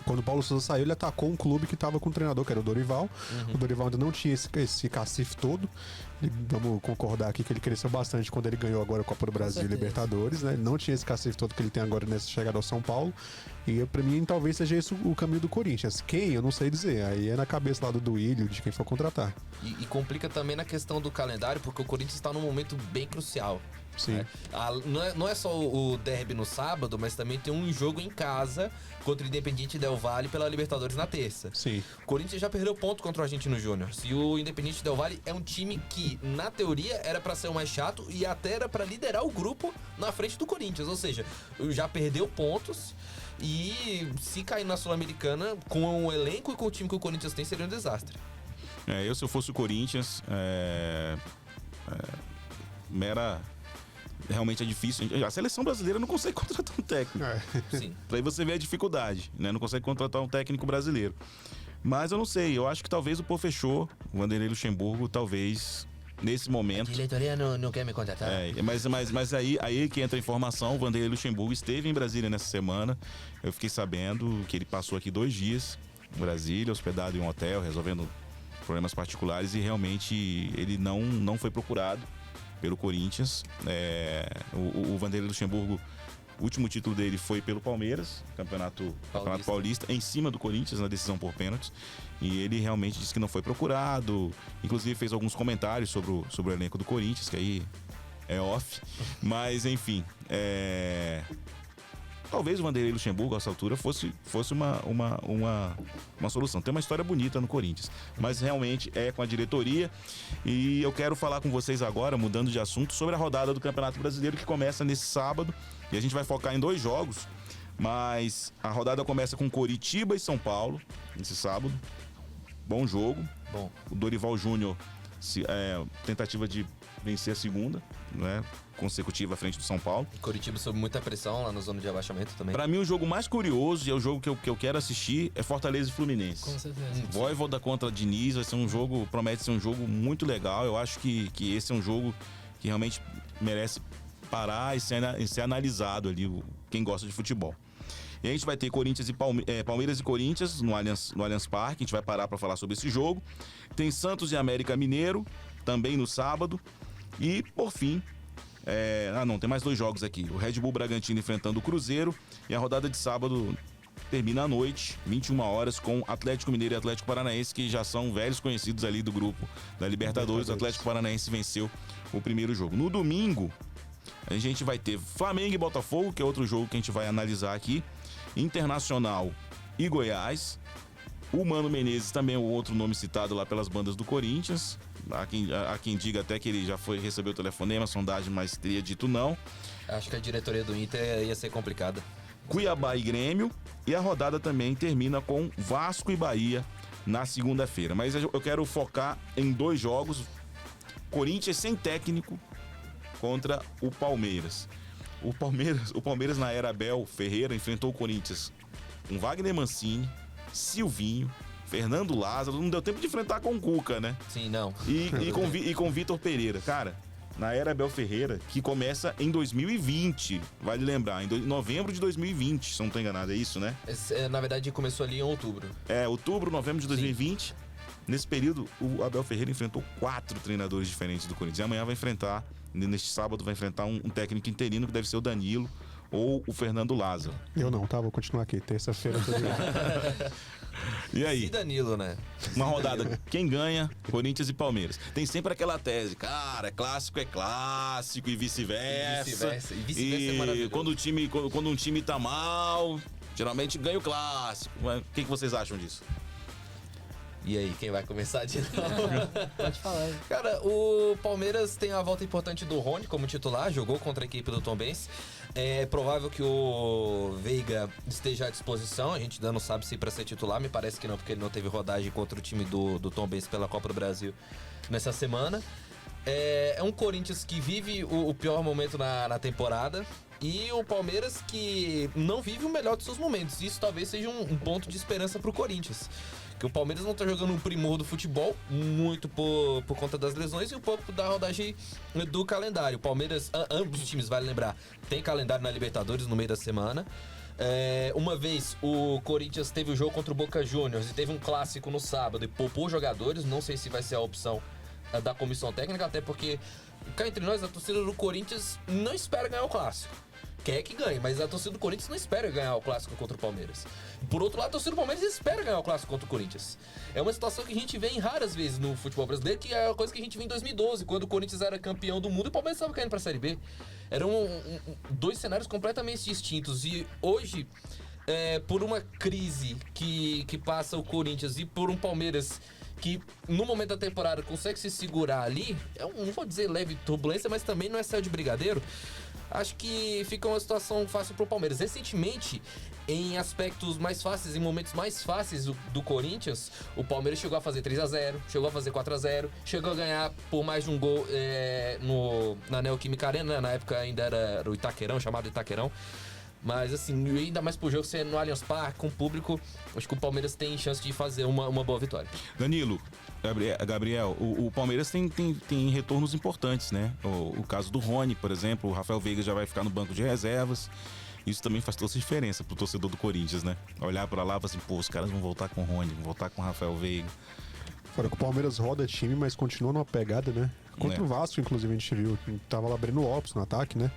Speaker 3: Quando o Paulo Souza saiu, ele atacou um clube que estava com um treinador, que era o Dorival. O Dorival ainda não tinha esse cacife todo. Vamos concordar aqui que ele cresceu bastante quando ele ganhou agora a Copa do Brasil e Libertadores, né? Ele não tinha esse cacife todo que ele tem agora nessa chegada ao São Paulo. E pra mim, talvez seja esse o caminho do Corinthians. Quem? Eu não sei dizer. Aí é na cabeça lá do Duílio, de quem for contratar.
Speaker 4: E complica também na questão do calendário, porque o Corinthians está num momento bem crucial.
Speaker 3: Sim.
Speaker 4: Não é só o derby no sábado, mas também tem um jogo em casa contra o Independiente Del Valle pela Libertadores na terça.
Speaker 3: Sim.
Speaker 4: O Corinthians já perdeu ponto contra o Argentino Júnior. E o Independiente Del Valle é um time que, na teoria, era pra ser o mais chato e até era pra liderar o grupo na frente do Corinthians. Ou seja, já perdeu pontos e se cair na Sul-Americana, com o elenco e com o time que o Corinthians tem, seria um desastre.
Speaker 2: Se eu fosse o Corinthians, realmente é difícil. A seleção brasileira não consegue contratar um técnico.
Speaker 4: Sim.
Speaker 2: Pra aí você vê a dificuldade, né? Não consegue contratar um técnico brasileiro. Mas eu não sei, eu acho que talvez o Pô fechou, o Vanderlei Luxemburgo, talvez nesse momento.
Speaker 4: A diretoria não quer me contratar.
Speaker 2: Mas aí que entra a informação, o Vanderlei Luxemburgo esteve em Brasília nessa semana. Eu fiquei sabendo que ele passou aqui 2 dias em Brasília, hospedado em um hotel, resolvendo problemas particulares, e realmente ele não foi procurado pelo Corinthians. O Vanderlei Luxemburgo, o último título dele foi pelo Palmeiras, Campeonato Paulista, em cima do Corinthians, na decisão por pênaltis. E ele realmente disse que não foi procurado. Inclusive fez alguns comentários sobre o elenco do Corinthians, que aí é off. Mas, enfim, talvez o Vanderlei Luxemburgo, a essa altura, fosse uma solução. Tem uma história bonita no Corinthians, mas realmente é com a diretoria. E eu quero falar com vocês agora, mudando de assunto, sobre a rodada do Campeonato Brasileiro, que começa nesse sábado, E a gente vai focar em 2 jogos, mas a rodada começa com Coritiba e São Paulo, nesse sábado. Bom jogo.
Speaker 4: Bom.
Speaker 2: O Dorival Júnior, tentativa de vencer a segunda, né? Consecutiva à frente do São Paulo.
Speaker 4: Coritiba sob muita pressão lá na zona de abaixamento também.
Speaker 2: Pra mim, o jogo mais curioso, e é o jogo que eu quero assistir, é Fortaleza e Fluminense.
Speaker 5: Com certeza.
Speaker 2: Voivoda contra Diniz vai ser um jogo, promete ser um jogo muito legal. Eu acho que esse é um jogo que realmente merece parar e ser analisado ali, quem gosta de futebol. E a gente vai ter Corinthians e Palmeiras e Corinthians no Allianz Parque. A gente vai parar para falar sobre esse jogo. Tem Santos e América Mineiro, também no sábado. E, por fim, tem mais 2 jogos aqui. O Red Bull Bragantino enfrentando o Cruzeiro. E a rodada de sábado termina à noite, 21 horas, com Atlético Mineiro e Atlético Paranaense, que já são velhos conhecidos ali do grupo da Libertadores. O Atlético Paranaense venceu o primeiro jogo. No domingo, a gente vai ter Flamengo e Botafogo, que é outro jogo que a gente vai analisar aqui. Internacional e Goiás. O Mano Menezes também é o outro nome citado lá pelas bandas do Corinthians. Há quem diga até que ele já recebeu o telefonema, sondagem, mas teria dito não.
Speaker 4: Acho que a diretoria do Inter ia ser complicada.
Speaker 2: Cuiabá e Grêmio. E a rodada também termina com Vasco e Bahia na segunda-feira. Mas eu quero focar em 2 jogos. Corinthians sem técnico contra o Palmeiras. O Palmeiras na era Abel Ferreira enfrentou o Corinthians com Wagner Mancini, Silvinho, Fernando Lázaro. Não deu tempo de enfrentar com o Cuca, né?
Speaker 4: Sim, não.
Speaker 2: E com Vitor Pereira. Cara, na era Abel Ferreira, que começa em 2020, vale lembrar, em novembro de 2020, se eu não tô enganado, é isso, né?
Speaker 4: Na verdade, começou ali em outubro.
Speaker 2: Outubro, novembro de 2020. Sim. Nesse período, o Abel Ferreira enfrentou 4 treinadores diferentes do Corinthians. E amanhã neste sábado, vai enfrentar um técnico interino, que deve ser o Danilo ou o Fernando Lázaro.
Speaker 3: Eu não, tá? Vou continuar aqui. Terça-feira eu tô ligado.
Speaker 2: E aí?
Speaker 4: E Danilo, né?
Speaker 2: Uma rodada, quem ganha? Corinthians e Palmeiras. Tem sempre aquela tese, cara, é clássico e vice-versa.
Speaker 4: E vice-versa é maravilhoso.
Speaker 2: Quando um time tá mal, geralmente ganha o clássico. O que vocês acham disso?
Speaker 4: E aí, quem vai começar de novo?
Speaker 5: Pode falar aí.
Speaker 4: Cara, o Palmeiras tem a volta importante do Rony como titular, jogou contra a equipe do Tombense. É provável que o Veiga esteja à disposição, a gente ainda não sabe se para ser titular, me parece que não, porque ele não teve rodagem contra o time do Tombense pela Copa do Brasil nessa semana. É um Corinthians que vive o pior momento na temporada. E o Palmeiras que não vive o melhor de seus momentos. Isso talvez seja um ponto de esperança pro Corinthians. Que o Palmeiras não tá jogando um primor do futebol, muito por conta das lesões e um pouco da rodagem do calendário. O Palmeiras, ambos os times, vale lembrar, tem calendário na Libertadores no meio da semana. Uma vez o Corinthians teve o jogo contra o Boca Juniors e teve um clássico no sábado e poupou jogadores. Não sei se vai ser a opção da comissão técnica, até porque, cá entre nós, a torcida do Corinthians não espera ganhar o clássico. Quer que ganhe, mas a torcida do Corinthians não espera ganhar o clássico contra o Palmeiras. Por outro lado, a torcida do Palmeiras espera ganhar o clássico contra o Corinthians. É uma situação que a gente vê em raras vezes no futebol brasileiro, que é a coisa que a gente viu em 2012, quando o Corinthians era campeão do mundo e o Palmeiras estava caindo para a Série B. Eram 2 cenários completamente distintos. E hoje, por uma crise que passa o Corinthians e por um Palmeiras que no momento da temporada consegue se segurar ali, não vou dizer leve turbulência, mas também não é céu de brigadeiro. Acho que fica uma situação fácil pro Palmeiras. Recentemente, em aspectos mais fáceis, em momentos mais fáceis do Corinthians, o Palmeiras chegou a fazer 3-0, chegou a fazer 4-0, chegou a ganhar por mais de um gol na Neoquímica Arena, na época ainda era o Itaquerão, chamado Itaquerão. Mas assim, ainda mais pro jogo ser no Allianz Parque, com o público, acho que o Palmeiras tem chance de fazer uma boa vitória.
Speaker 2: Danilo, Gabriel, o Palmeiras tem retornos importantes, né? O caso do Rony, por exemplo, o Rafael Veiga já vai ficar no banco de reservas. Isso também faz toda a diferença pro torcedor do Corinthians, né? Olhar pra lá e falar assim, pô, os caras vão voltar com o Rony, vão voltar com o Rafael Veiga.
Speaker 3: Fora que o Palmeiras roda time, mas continua numa pegada, né? Contra o Vasco, inclusive, a gente viu. Tava lá Breno Lopes no ataque, né?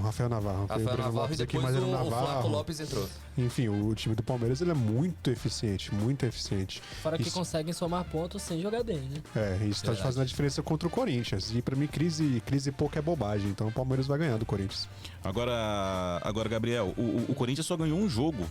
Speaker 4: Rafael Navarro
Speaker 3: Lopes
Speaker 4: e depois
Speaker 3: aqui, mas era o Navarro.
Speaker 4: Flaco Lopes entrou.
Speaker 3: Enfim, o time do Palmeiras ele é muito eficiente, muito eficiente.
Speaker 5: Fora que conseguem somar pontos sem jogar bem, né?
Speaker 3: Isso tá fazendo a diferença contra o Corinthians. E pra mim, crise pouco é bobagem. Então o Palmeiras vai ganhar do Corinthians.
Speaker 2: Agora Gabriel, o Corinthians só ganhou um jogo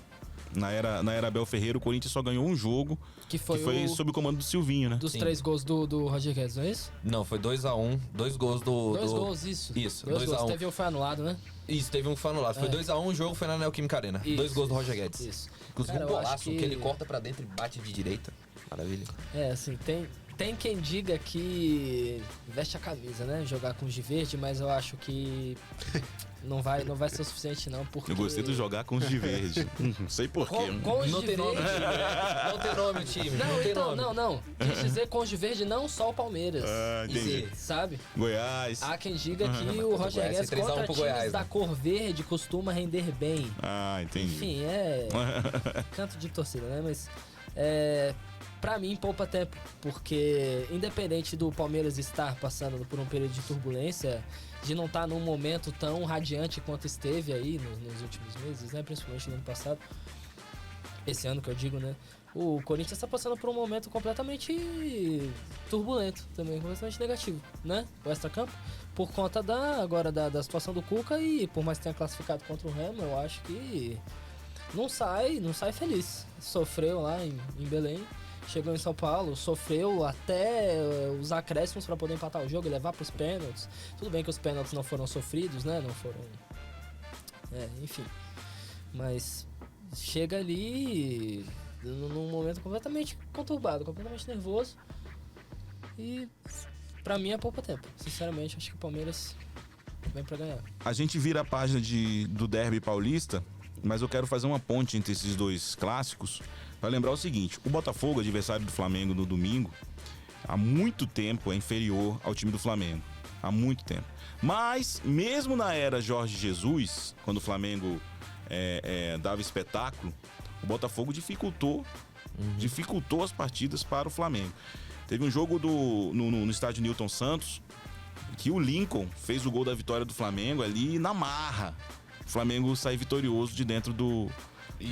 Speaker 2: Na era Abel Ferreira, o Corinthians só ganhou um jogo,
Speaker 5: que foi
Speaker 2: sob o comando do Silvinho, né?
Speaker 5: Dos 3 gols do Roger Guedes, não é isso?
Speaker 4: Não, foi 2x1, 2 gols do...
Speaker 5: 2 gols, isso.
Speaker 4: Isso,
Speaker 5: 2x1. Teve um foi anulado, né?
Speaker 4: Isso, teve um que foi anulado. Foi 2x1, o jogo foi na Neoquímica Arena. 2 gols do Roger Guedes.
Speaker 5: Isso.
Speaker 4: Inclusive um golaço, que ele corta pra dentro e bate de direita. Maravilha.
Speaker 5: Assim, tem quem diga que veste a camisa, né? Jogar com os de verde, mas eu acho que não vai ser o suficiente, não. Porque...
Speaker 2: Eu gostei de jogar com os de verde. Não sei porquê.
Speaker 5: Com os
Speaker 4: Não
Speaker 5: de
Speaker 4: tem nome,
Speaker 5: verde...
Speaker 4: não tem nome o time.
Speaker 5: Não,
Speaker 4: tem
Speaker 5: então,
Speaker 4: nome.
Speaker 5: não. Quis dizer com os de verde, não só o Palmeiras.
Speaker 2: Entendi.
Speaker 5: Sabe?
Speaker 2: Goiás.
Speaker 5: Há quem diga que o Roger
Speaker 4: Goiás,
Speaker 5: Guedes
Speaker 4: 3 a 1
Speaker 5: contra
Speaker 4: pro
Speaker 5: times
Speaker 4: Goiás,
Speaker 5: da
Speaker 4: né?
Speaker 5: cor verde costuma render bem.
Speaker 2: Entendi.
Speaker 5: Enfim, canto de torcida, né? Mas pra mim poupa tempo, porque independente do Palmeiras estar passando por um período de turbulência, de não estar num momento tão radiante quanto esteve aí nos últimos meses, né? Principalmente no ano passado, esse ano que eu digo, né? O Corinthians está passando por um momento completamente turbulento também, completamente negativo, né? O extracampo, por conta da situação do Cuca, e por mais que tenha classificado contra o Remo, eu acho que não sai feliz. Sofreu lá em Belém, chegou em São Paulo, sofreu até os acréscimos para poder empatar o jogo e levar para os pênaltis. Tudo bem que os pênaltis não foram sofridos, né? Não foram... enfim. Mas chega ali num momento completamente conturbado, completamente nervoso. E pra mim é pouco tempo. Sinceramente, acho que o Palmeiras vem pra ganhar.
Speaker 2: A gente vira a página do Derby Paulista, mas eu quero fazer uma ponte entre esses dois clássicos para lembrar o seguinte: o Botafogo, adversário do Flamengo no domingo, há muito tempo é inferior ao time do Flamengo. Há muito tempo. Mas, mesmo na era Jorge Jesus, quando o Flamengo dava espetáculo, o Botafogo dificultou as partidas para o Flamengo. Teve um jogo no estádio Newton Santos, que o Lincoln fez o gol da vitória do Flamengo ali na marra. O Flamengo sai vitorioso de dentro do...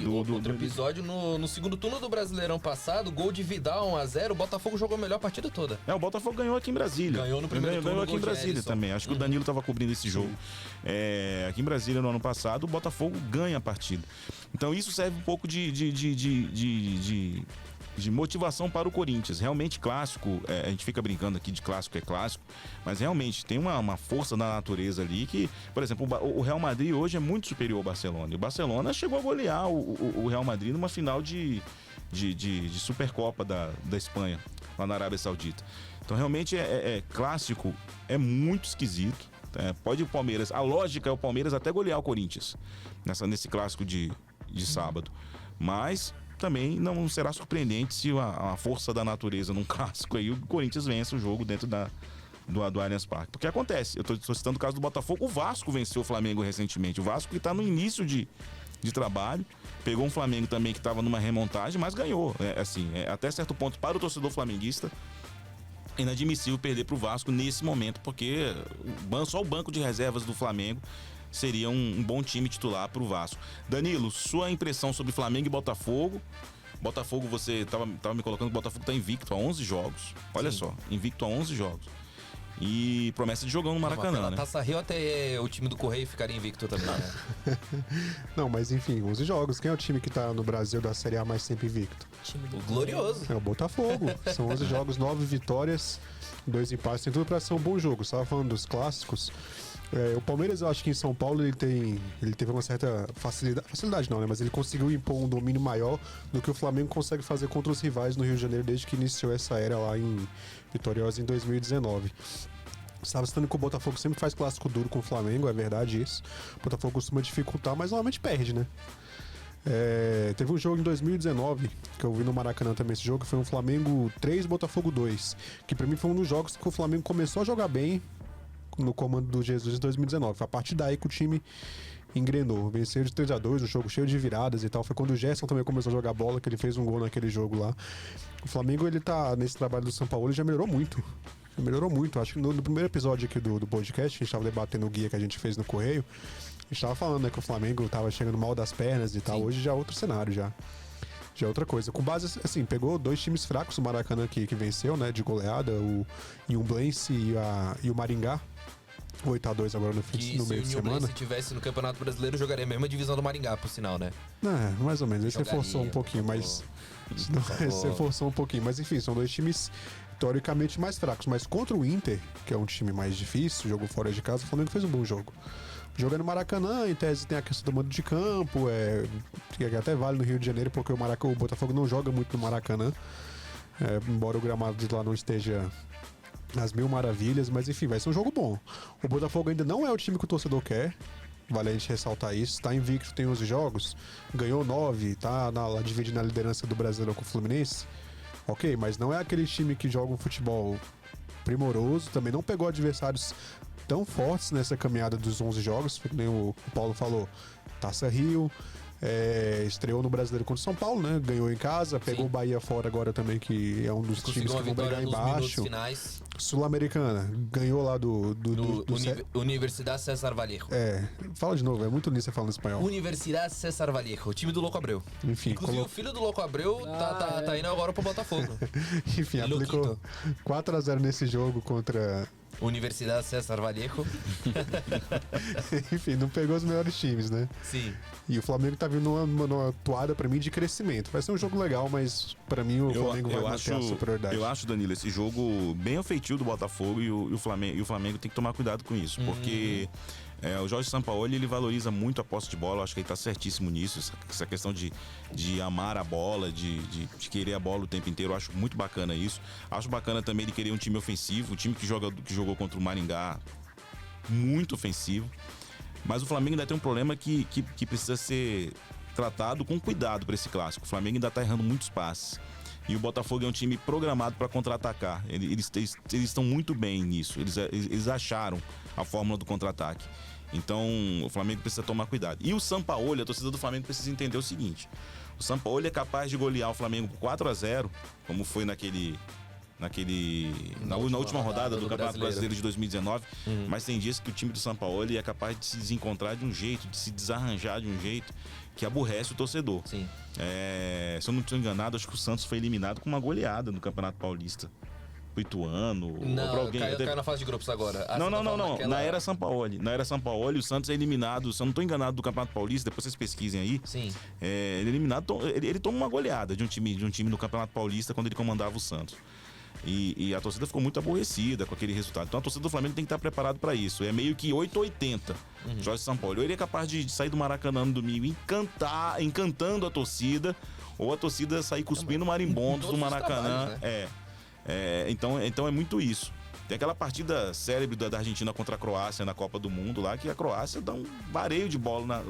Speaker 4: Outro episódio, no segundo turno do Brasileirão passado, gol de Vidal 1x0, o Botafogo jogou a melhor partida toda.
Speaker 2: O Botafogo ganhou aqui em Brasília.
Speaker 4: Ganhou no primeiro turno.
Speaker 2: Ganhou aqui em Brasília também. Acho que o Danilo estava cobrindo esse jogo. Aqui em Brasília, no ano passado, o Botafogo ganha a partida. Então isso serve um pouco de motivação para o Corinthians. Realmente clássico, a gente fica brincando aqui de clássico é clássico, mas realmente tem uma força da natureza ali que, por exemplo, o Real Madrid hoje é muito superior ao Barcelona. E o Barcelona chegou a golear o Real Madrid numa final de Supercopa da Espanha, lá na Arábia Saudita. Então realmente clássico, é muito esquisito. Pode o Palmeiras, a lógica é o Palmeiras até golear o Corinthians nesse clássico de sábado. Mas também não será surpreendente se a força da natureza num clássico aí o Corinthians vence o jogo dentro do Allianz Parque. Porque acontece, eu tô citando o caso do Botafogo, o Vasco venceu o Flamengo recentemente. O Vasco que está no início de trabalho, pegou um Flamengo também que estava numa remontagem, mas ganhou. Até certo ponto, para o torcedor flamenguista, é inadmissível perder para o Vasco nesse momento, porque só o banco de reservas do Flamengo seria um bom time titular para o Vasco. Danilo, sua impressão sobre Flamengo e Botafogo? Botafogo, você tava me colocando que o Botafogo está invicto a 11 jogos. Olha só, invicto a 11 jogos. E promessa de jogão no Maracanã, né?
Speaker 4: Taça Rio até o time do Correio ficaria invicto também, né?
Speaker 3: Não, mas enfim, 11 jogos. Quem é o time que tá no Brasil da Série A mais sempre invicto?
Speaker 4: O Glorioso.
Speaker 3: É o Botafogo. São 11 jogos, 9 vitórias, 2 empates. Tem tudo pra ser um bom jogo. Você tava falando dos clássicos. O Palmeiras, eu acho que em São Paulo ele teve uma certa facilidade não, né? Mas ele conseguiu impor um domínio maior do que o Flamengo consegue fazer contra os rivais no Rio de Janeiro desde que iniciou essa era lá em Vitoriosa em 2019. Estava citando que o Botafogo sempre faz clássico duro com o Flamengo, é verdade isso. O Botafogo costuma dificultar, mas normalmente perde, né? Teve um jogo em 2019, que eu vi no Maracanã também esse jogo, que foi um Flamengo 3, Botafogo 2. Que pra mim foi um dos jogos que o Flamengo começou a jogar bem no comando do Jesus em 2019. Foi a partir daí que o time engrenou. Venceu de 3-2, um jogo cheio de viradas e tal. Foi quando o Gerson também começou a jogar bola, que ele fez um gol naquele jogo lá. O Flamengo, ele tá nesse trabalho do São Paulo, ele já melhorou muito. Acho que no primeiro episódio aqui do podcast, que a gente tava debatendo o guia que a gente fez no Correio, a gente tava falando, né, que o Flamengo tava chegando mal das pernas e tal. Sim. Hoje já é outro cenário, já é outra coisa. Com base, assim, pegou 2 times fracos, o Maracanã que venceu, né, de goleada, o Inhumblense e o Maringá. 8-2 agora no meio de semana.
Speaker 4: Se tivesse no Campeonato Brasileiro, jogaria a mesma divisão do Maringá, por sinal, né?
Speaker 3: Mais ou menos. Esse reforçou um pouquinho, mas... Esse reforçou um pouquinho. Mas enfim, são dois times teoricamente mais fracos. Mas contra o Inter, que é um time mais difícil, jogou fora de casa, o Flamengo fez um bom jogo. Joga no Maracanã, em tese tem a questão do mando de campo, que até vale no Rio de Janeiro, porque o Botafogo não joga muito no Maracanã. Embora o gramado de lá não esteja as mil maravilhas, mas enfim, vai ser um jogo bom. O Botafogo ainda não é o time que o torcedor quer, vale a gente ressaltar isso. Tá invicto, tem 11 jogos, ganhou 9, tá lá dividindo a liderança do Brasileirão com o Fluminense. Ok, mas não é aquele time que joga um futebol primoroso, também não pegou adversários tão fortes nessa caminhada dos 11 jogos, nem o Paulo falou, Taça Rio, estreou no Brasileiro contra o São Paulo, né? Ganhou em casa, pegou o Bahia fora agora também, que é um dos times que vão brigar embaixo. Sul-Americana, ganhou lá do
Speaker 4: Universidade César Vallejo.
Speaker 3: Fala de novo, é muito lindo você falando espanhol.
Speaker 4: Universidade César Vallejo, o time do Louco Abreu.
Speaker 3: Enfim,
Speaker 4: inclusive o filho do Louco Abreu tá indo agora pro Botafogo.
Speaker 3: Enfim, aplicou 4-0 nesse jogo contra...
Speaker 4: Universidade César Vallejo.
Speaker 3: Enfim, não pegou os melhores times, né?
Speaker 4: Sim.
Speaker 3: E o Flamengo tá vindo numa toada, pra mim, de crescimento. Vai ser um jogo legal, mas pra mim o Flamengo vai manter a superioridade.
Speaker 2: Eu acho, Danilo, esse jogo bem ofetivo do Botafogo e o Flamengo tem que tomar cuidado com isso, porque... o Jorge Sampaoli, ele valoriza muito a posse de bola, eu acho que ele tá certíssimo nisso, essa questão de amar a bola, de querer a bola o tempo inteiro, eu acho muito bacana isso. Acho bacana também ele querer um time ofensivo, um time que jogou contra o Maringá, muito ofensivo. Mas o Flamengo ainda tem um problema que precisa ser tratado com cuidado para esse clássico. O Flamengo ainda tá errando muitos passes. E o Botafogo é um time programado para contra-atacar. Eles estão muito bem nisso. Eles acharam a fórmula do contra-ataque. Então, o Flamengo precisa tomar cuidado. E o Sampaoli, a torcida do Flamengo precisa entender o seguinte. O Sampaoli é capaz de golear o Flamengo por 4-0, como foi na última rodada do Campeonato Brasileiro de 2019. Mas tem dias que o time do Sampaoli é capaz de se desencontrar de um jeito, de se desarranjar de um jeito que aborrece o torcedor.
Speaker 4: Sim.
Speaker 2: Se eu não estou enganado, acho que o Santos foi eliminado com uma goleada no Campeonato Paulista. Pro Ituano.
Speaker 4: Não,
Speaker 2: ou alguém.
Speaker 4: Caiu na fase de grupos agora.
Speaker 2: Não. Na era Sampaoli. Na era Sampaoli, o Santos é eliminado, se eu não estou enganado, do Campeonato Paulista, depois vocês pesquisem aí.
Speaker 4: Sim.
Speaker 2: Ele é eliminado, ele toma uma goleada de um time do Campeonato Paulista quando ele comandava o Santos. E a torcida ficou muito aborrecida com aquele resultado. Então a torcida do Flamengo tem que estar preparado para isso. É meio que 8-80. Jorge Sampaoli. Ou ele é capaz de sair do Maracanã no domingo encantando a torcida, ou a torcida sair cuspindo marimbondos do Maracanã. Então é muito isso. Tem aquela partida célebre da Argentina contra a Croácia na Copa do Mundo lá, que a Croácia dá um vareio de bola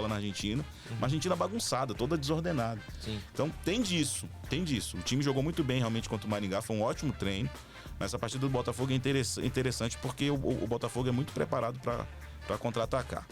Speaker 2: na Argentina. Uma Argentina bagunçada, toda desordenada.
Speaker 4: Sim.
Speaker 2: Então tem disso. O time jogou muito bem realmente contra o Maringá, foi um ótimo treino. Mas essa partida do Botafogo é interessante porque o Botafogo é muito preparado para contra-atacar.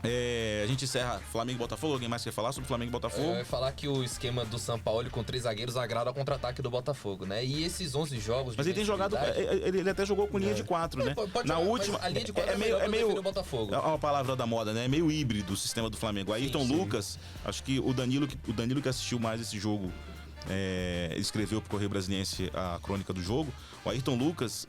Speaker 2: A gente encerra Flamengo e Botafogo. Alguém mais quer falar sobre Flamengo e Botafogo?
Speaker 4: Eu ia falar que o esquema do Sampaoli com 3 zagueiros agrada ao contra-ataque do Botafogo, né? E esses 11 jogos...
Speaker 2: Mas ele tem jogado... Ele até jogou com linha de 4, né?
Speaker 4: Na última... A linha de 4 é meio o Botafogo.
Speaker 2: É uma palavra da moda, né? É meio híbrido o sistema do Flamengo. Ayrton Lucas, acho que o Danilo que assistiu mais esse jogo... escreveu pro Correio Brasiliense a crônica do jogo. O Ayrton Lucas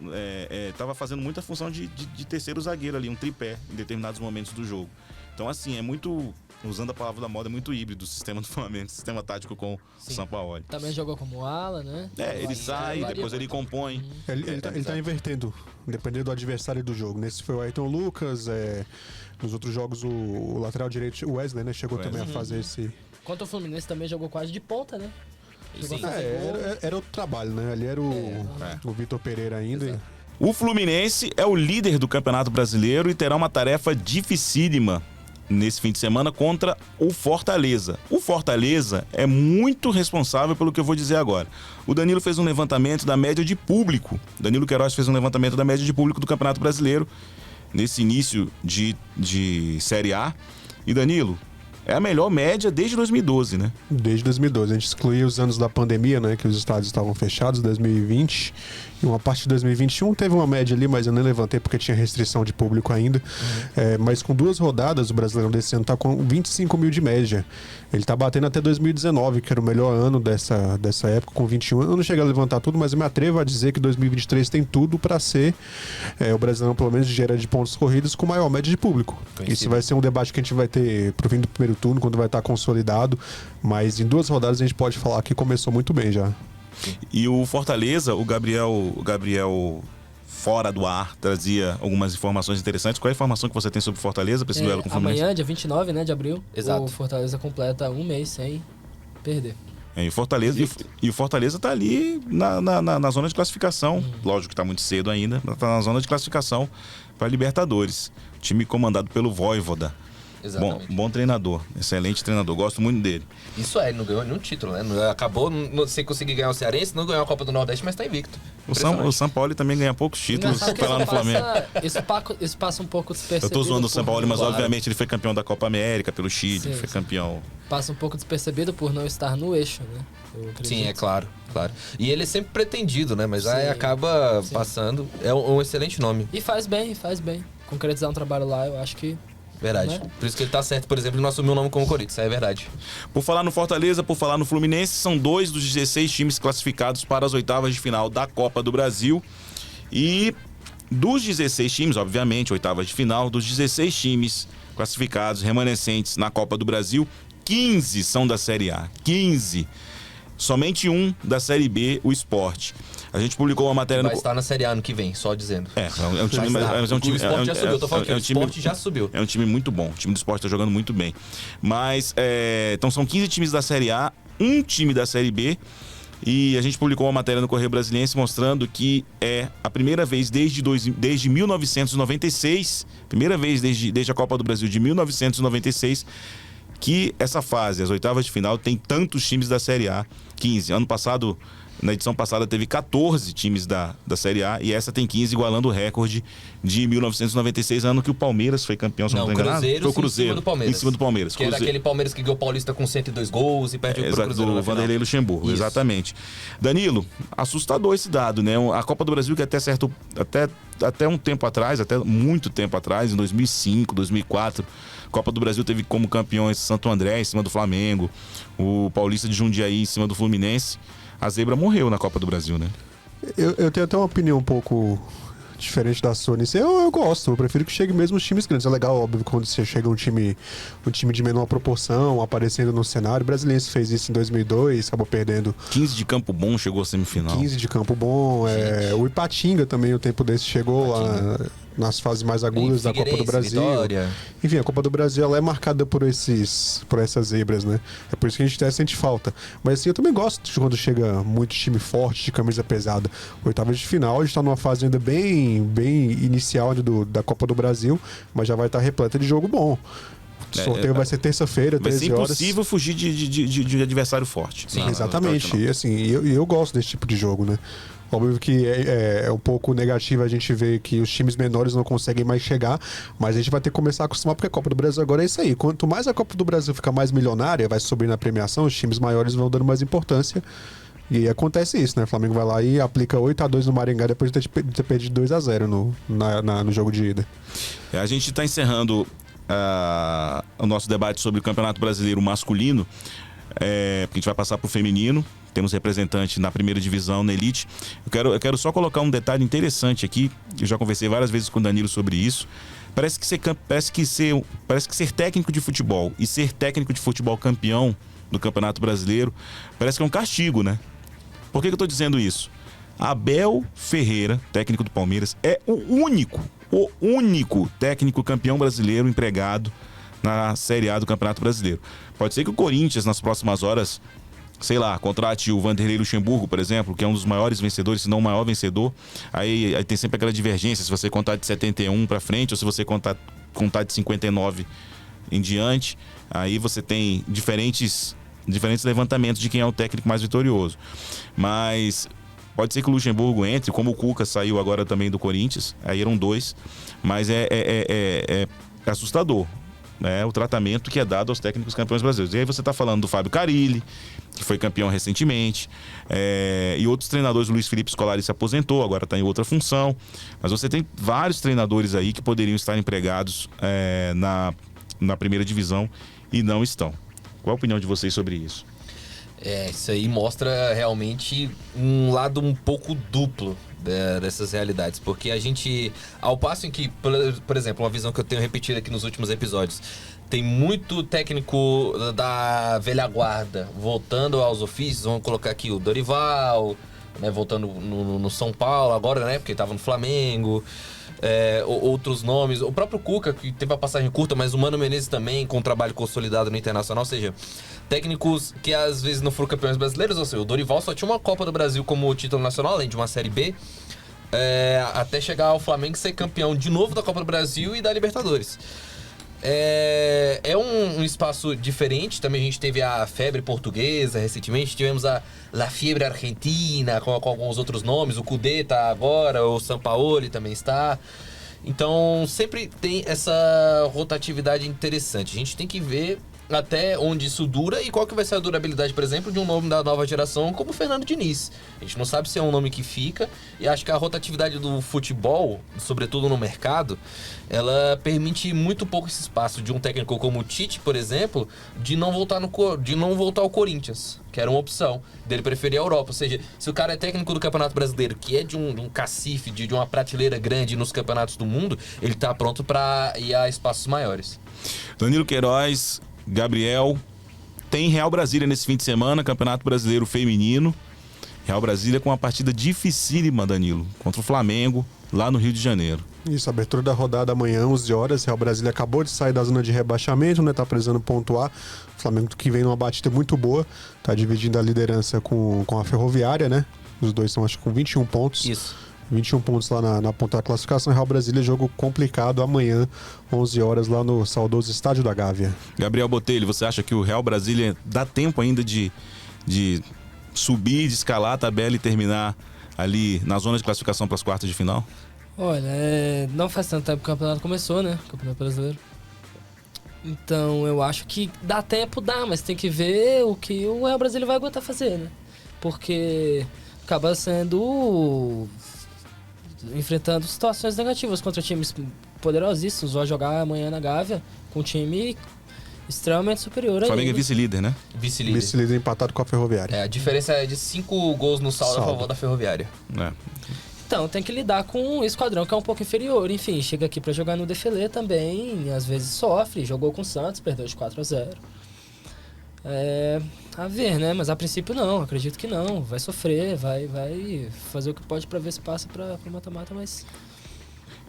Speaker 2: estava fazendo muita função de terceiro zagueiro ali, um tripé em determinados momentos do jogo. Então, assim, é muito, usando a palavra da moda, é muito híbrido o sistema do Flamengo, o sistema tático com o Sampaoli.
Speaker 5: Também jogou como ala, né?
Speaker 2: Ele sai, depois ele compõe.
Speaker 3: Ele tá invertendo, dependendo do adversário e do jogo. Nesse foi o Ayrton Lucas, nos outros jogos o lateral direito, o Wesley, né? Chegou também a fazer esse...
Speaker 5: Contra o Fluminense também jogou quase de ponta, né?
Speaker 3: Era outro trabalho, né? Ali era o Vitor Pereira ainda.
Speaker 2: Exato. O Fluminense é o líder do Campeonato Brasileiro e terá uma tarefa dificílima nesse fim de semana contra o Fortaleza. O Fortaleza é muito responsável pelo que eu vou dizer agora. O Danilo fez um levantamento da média de público. Danilo Queiroz fez um levantamento da média de público do Campeonato Brasileiro nesse início de Série A. E Danilo, é a melhor média desde 2012, né?
Speaker 3: Desde 2012. A gente excluiu os anos da pandemia, né? Que os estádios estavam fechados, 2020. E uma parte de 2021 teve uma média ali, mas eu nem levantei porque tinha restrição de público ainda. Mas com 2 rodadas, o Brasileirão desse ano tá com 25 mil de média. Ele tá batendo até 2019, que era o melhor ano dessa época, com 21. Eu não cheguei a levantar tudo, mas eu me atrevo a dizer que 2023 tem tudo para ser o Brasileirão, pelo menos, de gera de pontos corridos com maior média de público. Isso vai ser um debate que a gente vai ter pro fim do primeiro turno, quando vai estar consolidado. Mas em 2 rodadas a gente pode falar que começou muito bem já.
Speaker 2: E o Fortaleza, o Gabriel fora do ar, trazia algumas informações interessantes. Qual é a informação que você tem sobre Fortaleza para esse duelo com o Fluminense?
Speaker 5: Amanhã, dia 29, né, de abril,
Speaker 4: Exato.
Speaker 5: o Fortaleza completa 1 mês sem perder.
Speaker 2: E o Fortaleza tá ali na zona de classificação. Lógico que tá muito cedo ainda, mas tá na zona de classificação para Libertadores. Time comandado pelo Vojvoda.
Speaker 4: Exatamente.
Speaker 2: Bom treinador, excelente treinador, gosto muito dele.
Speaker 4: Isso ele não ganhou nenhum título, né? Acabou sem conseguir ganhar o Cearense, não ganhou a Copa do Nordeste, mas tá invicto.
Speaker 2: O São Paulo também ganha poucos títulos,
Speaker 5: Engraçado que
Speaker 2: foi lá no Flamengo.
Speaker 5: Isso passa um pouco despercebido.
Speaker 2: Eu tô zoando o São Paulo, mas
Speaker 4: Claro.
Speaker 2: obviamente ele foi campeão da Copa América pelo Chile,
Speaker 5: Sim,
Speaker 2: foi
Speaker 5: sim.
Speaker 2: campeão.
Speaker 5: Passa um pouco despercebido por não estar no eixo, né? Eu acredito.
Speaker 4: Sim, é claro. E ele é sempre pretendido, né? Mas aí
Speaker 5: Sim,
Speaker 4: acaba
Speaker 5: sim.
Speaker 4: passando. É um excelente nome.
Speaker 5: E faz bem. Concretizar um trabalho lá, eu acho que...
Speaker 4: Verdade.
Speaker 5: Né?
Speaker 4: Por isso que ele tá certo, por exemplo, de não assumir o nome como Corinthians. É verdade.
Speaker 2: Por falar no Fortaleza, por falar no Fluminense, são 2 dos 16 times classificados para as oitavas de final da Copa do Brasil. E dos 16 times, obviamente, oitavas de final, dos 16 times classificados, remanescentes na Copa do Brasil, 15 são da Série A. 15. Somente um da Série B, o Sport. A gente publicou uma matéria
Speaker 4: Vai estar na Série A ano que vem, só dizendo.
Speaker 2: É um time,
Speaker 4: Vai estar. O Sport já subiu. Eu tô falando que o
Speaker 2: time,
Speaker 4: Sport já subiu.
Speaker 2: É um time muito bom. O time do Sport tá jogando muito bem. Mas, então são 15 times da Série A, um time da Série B. E a gente publicou uma matéria no Correio Brasiliense mostrando que é a primeira vez desde 1996, primeira vez desde a Copa do Brasil de 1996, que essa fase, as oitavas de final, tem tantos times da Série A, 15. Ano passado, na edição passada, teve 14 times da Série A e essa tem 15, igualando o recorde de 1996, ano que o Palmeiras foi campeão, se não estou enganado. Foi o Cruzeiro,
Speaker 4: em cima do Palmeiras.
Speaker 2: Em cima do Palmeiras.
Speaker 4: Que era aquele Palmeiras que ganhou o Paulista com 102 gols e perde o
Speaker 2: Exato,
Speaker 4: Cruzeiro
Speaker 2: do
Speaker 4: na final.
Speaker 2: Vanderlei Luxemburgo,
Speaker 4: Isso.
Speaker 2: exatamente. Danilo, assustador esse dado, né? A Copa do Brasil que até um tempo atrás, até muito tempo atrás, em 2005, 2004, a Copa do Brasil teve como campeões Santo André em cima do Flamengo, o Paulista de Jundiaí em cima do Fluminense. A zebra morreu na Copa do Brasil, né?
Speaker 3: Eu tenho até uma opinião um pouco diferente da sua nisso. Eu gosto, eu prefiro que chegue mesmo os times grandes. É legal, óbvio, quando você chega um time de menor proporção, aparecendo no cenário. O Brasiliense fez isso em 2002, acabou perdendo.
Speaker 2: 15 de Campo Bom chegou à semifinal.
Speaker 3: 15 de Campo Bom. O Ipatinga também, o tempo desse, chegou lá nas fases mais agudas da Copa do Brasil.
Speaker 4: Vitória.
Speaker 3: Enfim, a Copa do Brasil ela é marcada por essas zebras, né? É por isso que a gente até sente falta. Mas assim, eu também gosto de quando chega muito time forte, de camisa pesada. Oitavas de final, a gente tá numa fase ainda bem inicial da Copa do Brasil, mas já vai estar repleta de jogo bom. O sorteio vai ser terça-feira, 13 horas.
Speaker 2: Vai ser impossível fugir de adversário forte.
Speaker 4: Sim,
Speaker 3: exatamente. E assim, eu gosto desse tipo de jogo, né? Óbvio que é um pouco negativo a gente ver que os times menores não conseguem mais chegar, mas a gente vai ter que começar a acostumar, porque a Copa do Brasil agora é isso aí. Quanto mais a Copa do Brasil fica mais milionária, vai subir na premiação, os times maiores vão dando mais importância. E aí acontece isso, né? O Flamengo vai lá e aplica 8-2 no Maringá depois de ter perdido 2-0 no jogo de ida.
Speaker 2: A gente está encerrando o nosso debate sobre o Campeonato Brasileiro masculino, porque a gente vai passar para o feminino. Temos representante na primeira divisão, na elite. Eu quero só colocar um detalhe interessante aqui. Eu já conversei várias vezes com o Danilo sobre isso. Parece que ser técnico de futebol e ser técnico de futebol campeão do Campeonato Brasileiro parece que é um castigo, né? Por que eu estou dizendo isso? Abel Ferreira, técnico do Palmeiras, é o único técnico campeão brasileiro empregado na Série A do Campeonato Brasileiro. Pode ser que o Corinthians, nas próximas horas, sei lá, contrate o Vanderlei Luxemburgo, por exemplo, que é um dos maiores vencedores, se não o maior vencedor. Aí tem sempre aquela divergência, se você contar de 71 para frente ou se você contar de 59 em diante. Aí você tem diferentes levantamentos de quem é o técnico mais vitorioso. Mas pode ser que o Luxemburgo entre, como o Cuca saiu agora também do Corinthians, aí eram 2, mas é assustador. né, o tratamento que é dado aos técnicos campeões brasileiros. E aí você está falando do Fábio Carille, que foi campeão recentemente, e outros treinadores. O Luiz Felipe Scolari se aposentou, agora está em outra função. Mas você tem vários treinadores aí que poderiam estar empregados na primeira divisão e não estão. Qual a opinião de vocês sobre isso?
Speaker 4: Isso aí mostra realmente um lado um pouco duplo dessas realidades, porque a gente, ao passo em que, por exemplo, uma visão que eu tenho repetido aqui nos últimos episódios, tem muito técnico da velha guarda voltando aos ofícios. Vamos colocar aqui o Dorival, né, voltando no São Paulo agora, né, porque estava no Flamengo. Outros nomes, o próprio Cuca, que teve a passagem curta, mas o Mano Menezes também, com um trabalho consolidado no Internacional. Ou seja, técnicos que às vezes não foram campeões brasileiros. Ou seja, o Dorival só tinha uma Copa do Brasil como título nacional, além de uma Série B, até chegar ao Flamengo e ser campeão de novo da Copa do Brasil e da Libertadores. É um espaço diferente. Também a gente teve a febre portuguesa recentemente, tivemos a La Fiebre Argentina com alguns outros nomes, o Cudê tá agora, o Sampaoli também está. Então sempre tem essa rotatividade interessante. A gente tem que ver até onde isso dura e qual que vai ser a durabilidade, por exemplo, de um nome da nova geração como o Fernando Diniz. A gente não sabe se é um nome que fica, e acho que a rotatividade do futebol, sobretudo no mercado, ela permite muito pouco esse espaço de um técnico como o Tite, por exemplo, de não voltar ao Corinthians, que era uma opção dele preferir a Europa. Ou seja, se o cara é técnico do Campeonato Brasileiro, que é de um cacife, de uma prateleira grande nos campeonatos do mundo, ele tá pronto para ir a espaços maiores.
Speaker 2: Danilo Queiroz, Gabriel, tem Real Brasília nesse fim de semana, Campeonato Brasileiro Feminino. Real Brasília com uma partida dificílima, Danilo, contra o Flamengo, lá no Rio de Janeiro.
Speaker 3: Isso, abertura da rodada amanhã, 11 horas. Real Brasília acabou de sair da zona de rebaixamento, né? Tá precisando pontuar. O Flamengo que vem numa batida muito boa, tá dividindo a liderança com a Ferroviária, né? Os dois estão, acho que com 21 pontos.
Speaker 4: Isso.
Speaker 3: 21 pontos lá na ponta da classificação. Real Brasília, jogo complicado amanhã, 11 horas, lá no saudoso Estádio da Gávea.
Speaker 2: Gabriel Botelho, você acha que o Real Brasília dá tempo ainda de subir, de escalar a tabela e terminar ali na zona de classificação para as quartas de final?
Speaker 5: Olha, não faz tanto tempo que o campeonato começou, né? O Campeonato Brasileiro. Então, eu acho que dá tempo, mas tem que ver o que o Real Brasília vai aguentar fazer, né? Porque acaba sendo... enfrentando situações negativas contra times poderosíssimos. Vai jogar amanhã na Gávea com um time extremamente superior.
Speaker 2: O Flamengo é vice-líder, né?
Speaker 3: Vice-líder empatado com a Ferroviária.
Speaker 4: A diferença é de 5 gols no saldo a favor da Ferroviária.
Speaker 5: Então, tem que lidar com um esquadrão que é um pouco inferior. Enfim, chega aqui pra jogar no Defelê também, às vezes sofre. Jogou com o Santos, perdeu de 4-0. A ver, né? Mas a princípio não, acredito que não. Vai sofrer, vai fazer o que pode pra ver se passa pra mata-mata, mas...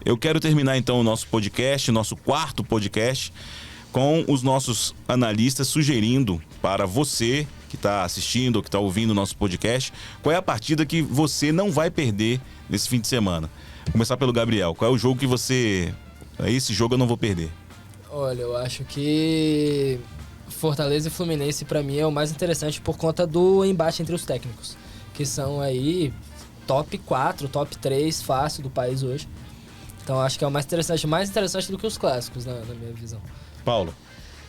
Speaker 2: Eu quero terminar então o nosso podcast, nosso quarto podcast, com os nossos analistas sugerindo para você que está assistindo ou que está ouvindo o nosso podcast, qual é a partida que você não vai perder nesse fim de semana. Vou começar pelo Gabriel. Qual é o jogo que você... Esse jogo eu não vou perder.
Speaker 5: Olha, eu acho que Fortaleza e Fluminense para mim é o mais interessante por conta do embate entre os técnicos, que são aí top 4, top 3 fácil do país hoje. Então acho que é o mais interessante do que os clássicos, na minha visão.
Speaker 2: Paulo.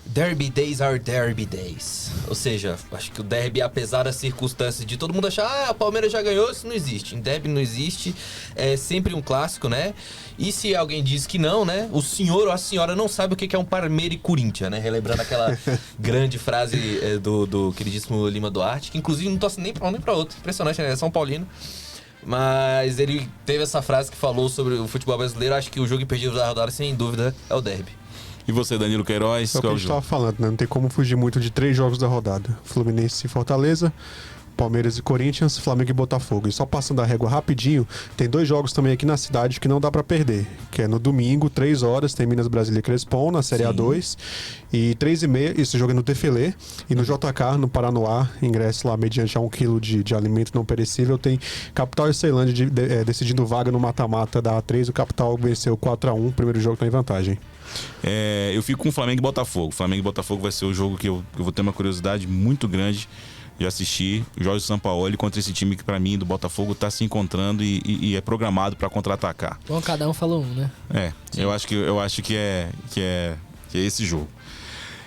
Speaker 4: Derby days are derby days. Ou seja, acho que o derby, apesar das circunstâncias de todo mundo achar, o Palmeiras já ganhou, isso não existe. Em derby não existe, é sempre um clássico, né? E se alguém diz que não, né? O senhor ou a senhora não sabe o que é um Palmeiras e Corinthians, né? Relembrando aquela grande frase do queridíssimo Lima Duarte, que inclusive não torce nem pra um nem pra outro. Impressionante, né? É São Paulino. Mas ele teve essa frase que falou sobre o futebol brasileiro. Acho que o jogo imperdível da rodada, sem dúvida, é o derby.
Speaker 2: E você, Danilo Queiroz?
Speaker 3: É o que a gente estava falando, né? Não tem como fugir muito de 3 jogos da rodada. Fluminense e Fortaleza, Palmeiras e Corinthians, Flamengo e Botafogo. E só passando a régua rapidinho, tem 2 jogos também aqui na cidade que não dá pra perder. Que é no domingo, 3 horas, tem Minas Brasília e Crespon, na Série A2. E 3h30, esse jogo é no Tefelê. E no JK, no Paranoá, ingresso lá mediante a 1 quilo de alimento não perecível. Tem Capital e Ceilândia decidindo vaga no mata-mata da A3. O Capital venceu 4-1, o primeiro jogo tá em vantagem.
Speaker 2: Eu fico com Flamengo e Botafogo. Flamengo e Botafogo vai ser o jogo que eu vou ter uma curiosidade muito grande de assistir. O Jorge Sampaoli contra esse time que, pra mim, do Botafogo, tá se encontrando e é programado para contra-atacar.
Speaker 5: Bom, cada um falou um, né?
Speaker 2: Eu acho que é que é esse jogo.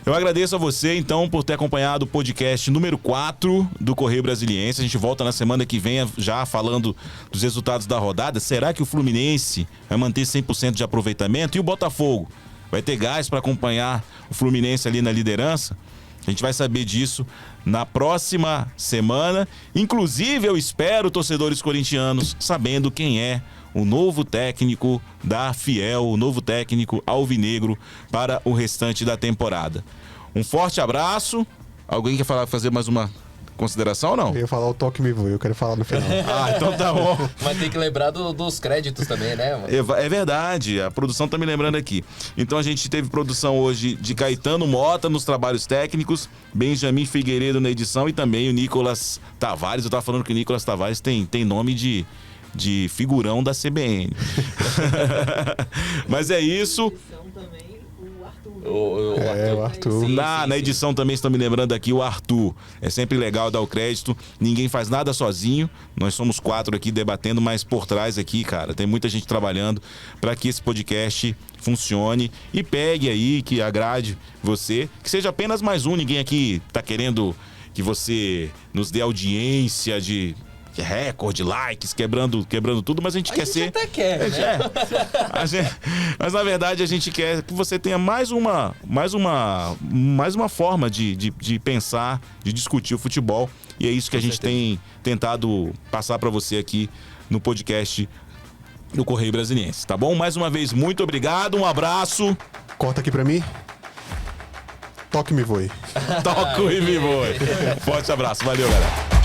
Speaker 2: Eu agradeço a você, então, por ter acompanhado o podcast número 4 do Correio Brasiliense. A gente volta na semana que vem já falando dos resultados da rodada. Será que o Fluminense vai manter 100% de aproveitamento? E o Botafogo? Vai ter gás para acompanhar o Fluminense ali na liderança? A gente vai saber disso na próxima semana. Inclusive, eu espero, torcedores corintianos, sabendo quem é o novo técnico da Fiel, o novo técnico alvinegro para o restante da temporada. Um forte abraço. Alguém quer fazer mais uma consideração ou não?
Speaker 3: Eu ia falar o toque me voe, eu quero falar no final.
Speaker 2: Então tá bom.
Speaker 4: Mas tem que lembrar dos créditos também, né, mano?
Speaker 2: É verdade, a produção tá me lembrando aqui. Então a gente teve produção hoje de Caetano Mota nos trabalhos técnicos, Benjamin Figueiredo na edição e também o Nicolas Tavares. Eu tava falando que o Nicolas Tavares tem nome de figurão da CBN. Mas é isso.
Speaker 3: O Arthur.
Speaker 2: Na edição também estão me lembrando aqui o Arthur. É sempre legal dar o crédito. Ninguém faz nada sozinho. Nós somos 4 aqui debatendo, mas por trás aqui, cara, tem muita gente trabalhando para que esse podcast funcione e pegue aí, que agrade você. Que seja apenas mais um. Ninguém aqui tá querendo que você nos dê audiência de recorde, likes, quebrando tudo, mas a gente quer ser...
Speaker 4: até quer, né?
Speaker 2: Mas na verdade a gente quer que você tenha mais uma forma de pensar, de discutir o futebol, e é isso que a gente tem tentado passar para você aqui no podcast do Correio Brasiliense, tá bom? Mais uma vez, muito obrigado, um abraço.
Speaker 3: Corta aqui pra mim. Toque me voe.
Speaker 2: Toco e me voe. Forte abraço, valeu, galera.